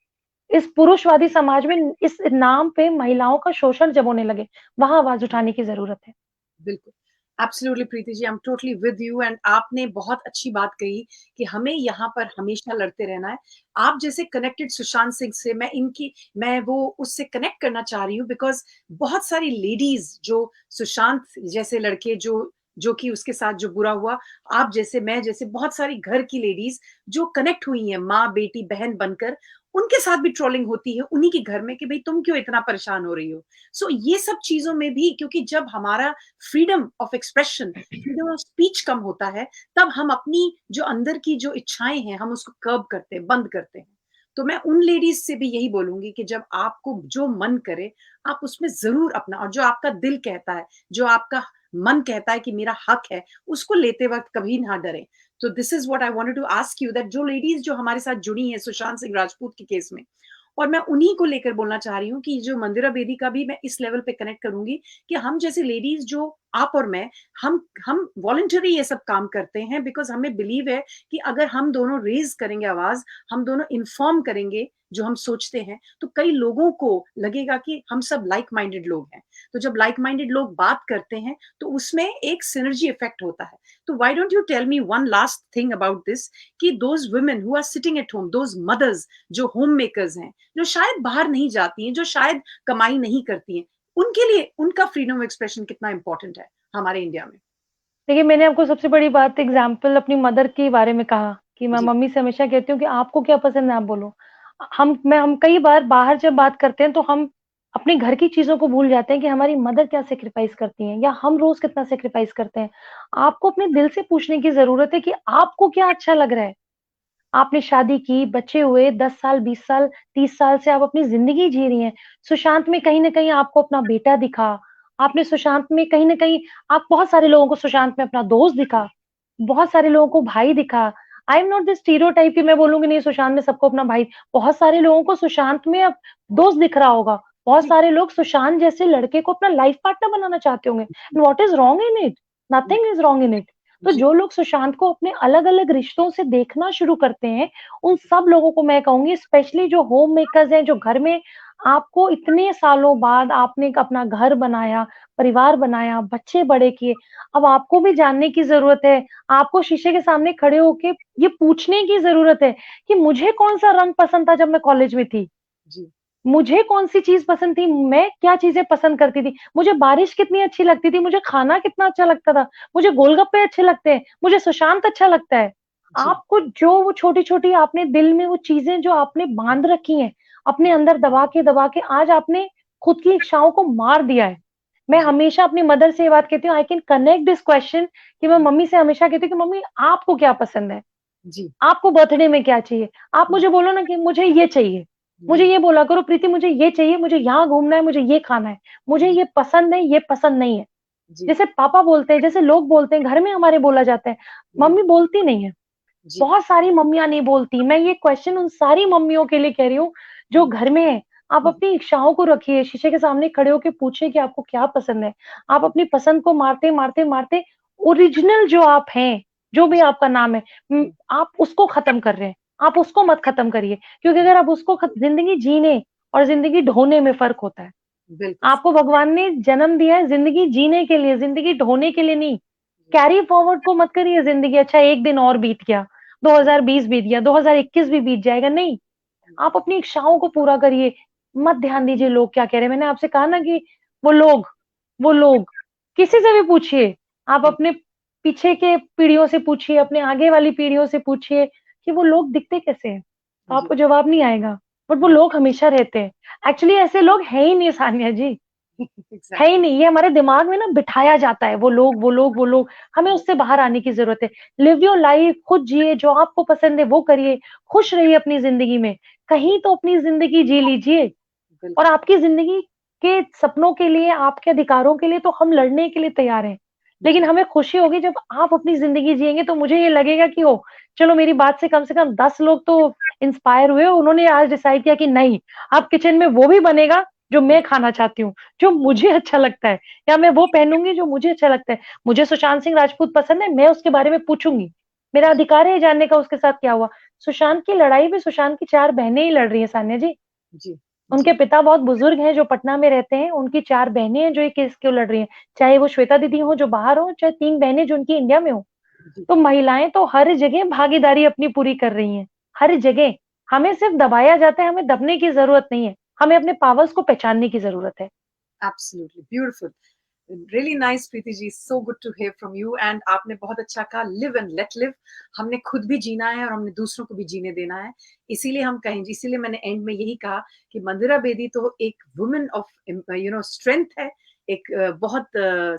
इस पुरुषवादी समाज में इस नाम पे महिलाओं का शोषण जब होने लगे, वहाँ आवाज़ उठाने की ज़रूरत है। बिल्कुल। Absolutely Preeti ji, I am totally with you and आपने बहुत अच्छी बात कही कि हमें यहाँ पर हमेशा लड़ते रहना है। आप जैसे कनेक्टेड सुशांत सिंह से मैं वो उससे कनेक्ट करना चाह रही हूँ बिकॉज़ बहुत सारी लेडीज़ जो सुशांत जैसे लड़के जो कि उसके साथ जो बुरा हुआ, आप जैसे, मैं जैसे बहुत सारी घर की लेडीज़ जो कनेक्ट हुई हैं माँ, बेटी, बहन बनकर, उनके साथ भी ट्रोलिंग होती है उन्हीं के घर में कि भई तुम क्यों इतना परेशान हो रही हो? सो ये सब चीज़ों में भी क्योंकि जब हमारा freedom of expression, freedom of speech कम होता है, तब हम अपनी जो अंदर की जो इच्छाएँ हैं, हम उसको कर्ब करते हैं, बंद करते हैं। तो मैं उन लेडीज़ से भी यही बोलूँगी कि जब आपको जो मन करे, आप उसमें ज़रूर अपना और जो आपका दिल कहता है, जो आपका मन कहता है कि मेरा हक है, उसको लेते वक़्त कभी ना डरें। तो this is what I wanted to ask you that जो लेडीज़ जो हमारे साथ जुड़ी हैं सुशांत सिंह राजपूत के केस में, और मैं उन्हीं को लेकर बोलना चाह रही हूँ कि जो मंदिरा बेदी का भी मैं इस लेवल पे कनेक्ट करूँगी कि हम जैसे लेडीज़ जो आप और मैं, हम वॉलंटरी ये सब काम करते हैं बिकॉज़ हमें बिलीव है कि अगर हम दोनों रेज़ करेंगे आवाज़, हम दोनों इन्फॉर्म करेंगे जो हम सोचते हैं, तो कई लोगों को लगेगा कि हम सब लाइक माइंडेड लोग हैं। तो जब लाइक माइंडेड लोग बात करते हैं, तो उसमें एक सिनर्जी इफेक्ट होता है। तो why don't you tell me one last thing about this कि those women who are sitting at home, those mothers जो होम मेकर्स हैं, जो शायद बाहर नहीं जाती हैं, जो शायद कमाई नहीं करती हैं, उनके लिए उनका फ्रीडम ऑफ एक्सप्रेशन कितना इम्पोर्टेंट है हमारे इंडिया में? देखिए, मैंने आपको सबसे बड़ी बात एग्ज़ाम्पल अपनी मदर के बारे में कहा कि मैं जी, मम्मी से हमेशा कहती हूँ कि आपको क्या पसंद है आप बोलो। हम कई बार बाहर जब बात करते हैं तो हम अपने घर की चीज़ों को भूल जाते हैं कि हमारी मदर क्या सैक्रिफ़ाइस करती हैं या हम रोज़ कितना सैक्रिफ़ाइस करते हैं। आपको अपने दिल से पूछने की ज़रूरत है कि आपको क्या अच्छा लग रहा है? आपने शादी की, बच्चे हुए, 10 साल, 20 साल, 30 साल से आप अपनी ज़िंदगी जी रही हैं। सुशांत में कहीं न कहीं आपको अपना बेटा दिखा, आपने सुशांत में कहीं न कहीं आप बहुत सारे लोगों को सुशांत में अपना दोस्त दिखा, बहुत सारे लोगों को भाई दिखा। आई एम नॉट द स्टीरियोटाइप कि मैं बोलूँगी नहीं सुशांत में सबको अपना भाई, बहुत सारे लोगों को सुशांत में अब दोस्त दिख रहा होगा। बहुत जी, सारे लोग सुशांत जैसे लड़के को अपना लाइफ पार्टनर बनाना चाहते होंगे। And what is wrong in it? Nothing is wrong in it. तो जी, जो लोग सुशांत को अपने अलग-अलग रिश्तों से देखना शुरू करते हैं, उन सब लोगों को मैं कहूँगी स्पेशली जो होम मेकर्स हैं, जो घर में आपको इतने सालों बाद आपने एक अपना घर बनाया, परिवार बनाया, बच्चे बड़े किए, अब आपको भी जानने की ज़रूरत है, आपको शीशे के सामने खड़े होके ये पूछने की ज़रूरत है कि मुझे कौन-सा रंग पसंद था जब मैं कॉलेज में थी? जी, मुझे कौन-सी चीज़ पसंद थी, मैं क्या चीज़ें पसंद करती थी, मुझे बारिश कितनी अच्छी लगती थी, मुझे खाना कितना अच्छा लगता था, मुझे गोलगप्पे अच्छे लगते हैं, मुझे सुशांत अच्छा लगता है। जी, आपको जो वो छोटी-छोटी आपने दिल में वो चीज़ें जो आपने बाँध रखी हैं, अपने अंदर दबा के आज आपने खुद की इच्छाओं को मार दिया है। मैं जी, हमेशा अपनी मदर से ये बात कहती हूँ I can connect this question कि मैं मम्मी से हमेशा कहती हूँ कि मम्मी आपको क्या पसंद है? जी, आपको बर्थडे में क्या चाहिए? आप मुझे बोलो ना कि मुझे ये चाहिए। मुझे जी, ये बोला करो प्रीति मुझे ये चाहिए, मुझे यहाँ घूमना है, मुझे ये खाना है, मुझे जी, ये पसंद नहीं है। जी, जैसे पापा बोलते हैं, जैसे लोग बोलते हैं, घर में हमारे बोला जाता है, जी, मम्मी बोलती नहीं है। जी, बहुत सारी मम्मियाँ नहीं बोलती। मैं ये क्वेश्चन उन सारी मम्मियों के लिए कह रही हूँ, जो घर में हैं। आप अपनी इच्छाओं को रखिए, शीशे के सामने खड़े होके पूछिए कि आपको क्या पसंद है। आप अपनी पसंद को मारते, मारते, मारते ओरिजिनल जो आप हैं, जो भी आपका नाम है आप उसको खत्म कर रहे हैं। आप उसको मत खत्म करिए, क्योंकि अगर आप उसको ज़िंदगी जीने और ज़िंदगी ढोने में फ़र्क होता है। बिल्कुल, आपको भगवान ने जन्म दिया है ज़िंदगी जीने के लिए, ज़िंदगी ढोने के लिए नहीं। कैरी फॉरवर्ड को मत करिए ज़िंदगी अच्छा 1 दिन और बीत गया, 2020 बीत गया, 2021 भी बीत जाएगा, नहीं। आप अपनी इच्छाओं को पूरा करिए, मत ध्यान दीजिए लोग क्या कह रहे हैं। मैंने आपसे कहा ना कि वो लोग वो लोग, किसी से भी पूछिए, आप अपने पीछे के पीढ़ियों से पूछिए, अपने आगे वाली पीढ़ियों से पूछिए कि वो लोग दिखते कैसे हैं? तो जी, आपको जवाब नहीं आएगा, बट वो लोग हमेशा रहते हैं। एक्चुअली ऐसे लोग हैं ही नहीं सान्या जी। है ही एग्ज़ैक्टली, नहीं, ये हमारे दिमाग में ना बिठाया जाता है, वो लोग, वो लोग, वो लोग, हमें उससे बाहर आने की ज़रूरत है। लिव योर लाइफ, खुद जिए, जो आपको पसंद है वो करिए, खुश रहिए अपनी ज़िंदगी में। कहीं तो अपनी ज़िंदगी जी लीजिए और बिल्कुल, आपकी ज़िंदगी के सपनों के लिए, आपके अधिकारों के लिए तो हम लड़ने के लिए तैयार हैं। लेकिन जी, हमें खुशी होगी जब आप अपनी ज़िंदगी जिएँगे तो मुझे ये लगेगा कि ओह! चलो मेरी बात से कम 10 लोग तो इंस्पायर हुए, उन्होंने आज डिसाइड किया कि नहीं, अब किचन में वो भी बनेगा जो मैं खाना चाहती हूँ, जो मुझे अच्छा लगता है या मैं वो पहनूँगी जो मुझे अच्छा लगता है। मुझे सुशांत सिंह राजपूत पसंद है, मैं उसके बारे में पूछूँगी। मेरा अधिकार है ये जानने का उसके साथ क्या हुआ। सुशांत की लड़ाई भी सुशांत की 4 बहनें ही लड़ रही हैं सान्या जी। जी, उनके जी, पिता बहुत बुजुर्ग हैं जो पटना में रहते हैं, उनकी 4 बहनें हैं जो ये केस क्यों लड़ रही हैं। चाहे वो श्वेता दीदी हो जो बाहर हो, चाहे 3 बहनें जो उनकी इंडिया में हो। जी, तो महिलाएँ तो हर जगह भागीदारी अपनी पूरी कर रही हैं, हर जगह। हमें सिर्फ दबाया जाता है, हमें दबने की ज़रूरत नहीं है। हमें अपने पावर्स को पहचानने की ज़रूरत है। Absolutely beautiful. Really nice Preeti ji, so good to hear from you and आपने बहुत अच्छा कहा लिव एंड लेट लिव। हमने खुद भी जीना है और हमने दूसरों को भी जीने देना है। इसीलिए हम कहेंगे, इसीलिए मैंने एंड में यही कहा कि मंदिरा बेदी तो एक वुमन ऑफ स्ट्रेंथ है, एक बहुत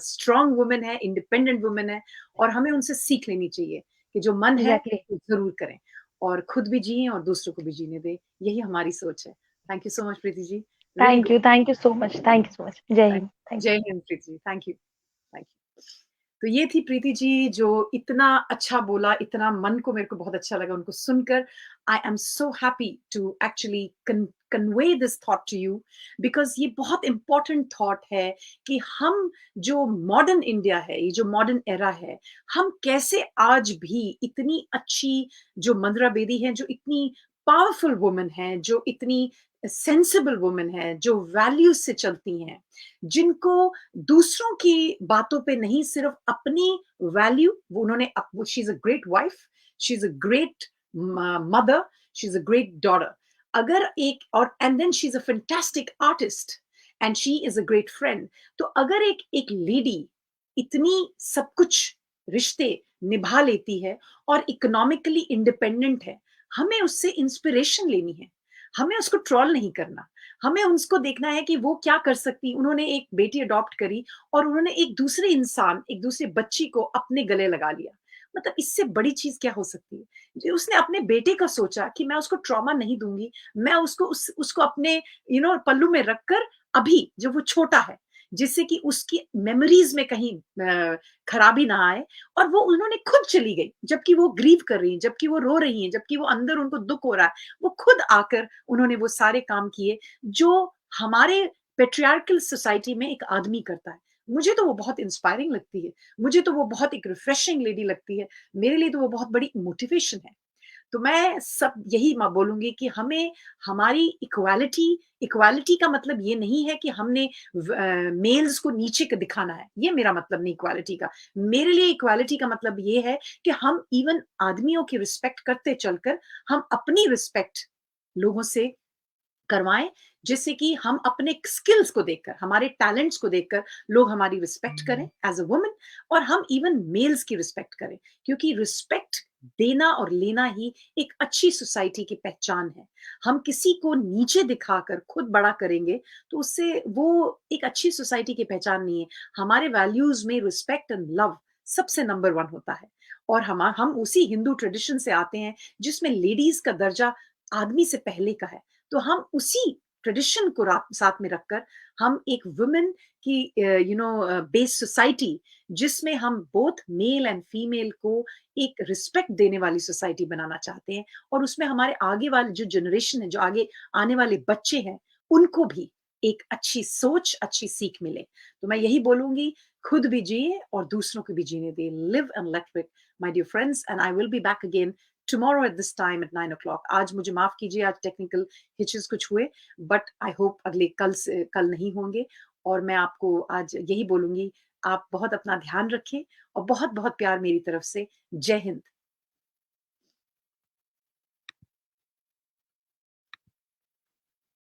स्ट्रॉन्ग वुमन है, इंडिपेंडेंट वुमन है और हमें उनसे सीख लेनी चाहिए कि जो मन है एग्ज़ैक्टली। वो ज़रूर करें और खुद भी जिएँ और दूसरों को भी जीने दें। यही हमारी सोच है। Thank you so much Preeti ji. Really thank you so much, thank you so much. जय हिंद, थैंक जय यू। हिंद Preeti ji, thank you, thank you. तो ये थी प्रीति जी जो इतना अच्छा बोला, इतना मन को मेरे को बहुत अच्छा लगा उनको सुनकर। I am so happy to actually convey this thought to you because ये बहुत इम्पोर्टेंट थॉट है कि हम जो मॉडर्न इंडिया है, ये जो मॉडर्न एरा है, हम कैसे आज भी इतनी अच्छी जो मंदरा बेदी हैं, जो इतनी पावरफुल वुमन हैं, जो इतनी सेंसिबल वुमन हैं, जो वैल्यूज़ से चलती हैं, जिनको दूसरों की बातों पे नहीं सिर्फ अपनी वैल्यू वो उन्होंने she is a great wife, she is a great mother, she is a great daughter. अगर एक और and then she is a fantastic artist and she is a great friend. तो अगर एक लेडी इतनी सब कुछ रिश्ते निभा लेती है और इकोनॉमिकली इंडिपेंडेंट है, हमें उससे इंस्पिरेशन लेनी है, हमें उसको ट्रॉल नहीं करना, हमें उसको देखना है कि वो क्या कर सकती। उन्होंने एक बेटी अडॉप्ट करी और उन्होंने एक दूसरे इंसान, एक दूसरे बच्ची को अपने गले लगा लिया। मतलब इससे बड़ी चीज़ क्या हो सकती है? जो उसने अपने बेटे का सोचा कि मैं उसको ट्रॉमा नहीं दूँगी, मैं उसको अपने पल्लू में रखकर अभी जब वो छोटा है, जिससे कि उसकी मेमोरीज़ में कहीं खराबी ना आए और वो उन्होंने खुद चली गई, जबकि वो ग्रीव कर रही हैं, जबकि वो रो रही हैं, जबकि वो अंदर उनको दुःख हो रहा है, वो खुद आकर उन्होंने वो सारे काम किए, जो हमारे पैट्रियार्कल सोसाइटी में एक आदमी करता है। मुझे तो वो बहुत इंस्पायरिंग लगती है, मुझे तो वो बहुत एक रिफ्रेशिंग लेडी लगती है, मेरे लिए तो वो बहुत बड़ी मोटिवेशन है। तो मैं सब यही बोलूँगी कि हमें हमारी इक्वालिटी इक्वालिटी का मतलब ये नहीं है कि हमने मेल्स को नीचे क दिखाना है, ये मेरा मतलब नहीं इक्वालिटी का। मेरे लिए इक्वालिटी का मतलब ये है कि हम इवन आदमियों की रिस्पेक्ट करते चलकर, हम अपनी रिस्पेक्ट लोगों से करवाएँ, जिससे कि हम अपने स्किल्स को देखकर, हमारे टैलेंट्स को देखकर लोग हमारी रिस्पेक्ट करें एज़ अ वुमन और हम इवन मेल्स की रिस्पेक्ट करें। क्योंकि रिस्पेक्ट देना और लेना ही एक अच्छी सोसाइटी की पहचान है। हम किसी को नीचे दिखाकर खुद बड़ा करेंगे, तो उससे वो एक अच्छी सोसाइटी की पहचान नहीं है। हमारे वैल्यूज़ में रिस्पेक्ट एंड लव सबसे नंबर 1 होता है और हम उसी हिंदू ट्रेडिशन से आते हैं, जिसमें लेडीज़ का दर्जा आदमी से पहले का है। तो हम उसी ट्रेडिशन को साथ में रखकर हम एक वुमेन की बेस्ड सोसाइटी जिसमें हम बोथ मेल एंड फीमेल को एक रिस्पेक्ट देने वाली सोसाइटी बनाना चाहते हैं और उसमें हमारे आगे वाले जो जनरेशन है, जो आगे आने वाले बच्चे हैं, उनको भी एक अच्छी सोच, अच्छी सीख मिले। तो मैं यही बोलूंगी, खुद भी जिए और दूसरों को भी जीने दें। Live and let live, my dear friends, and I will be back again tomorrow at this time at 9 o'clock. आज मुझे माफ कीजिए, आज टेक्निकल हिचेस कुछ हुए, बट आई होप अगले कल नहीं होंगे। और मैं आपको आज यही बोलूंगी, आप बहुत अपना ध्यान रखें और बहुत बहुत प्यार मेरी तरफ से। जय हिंद।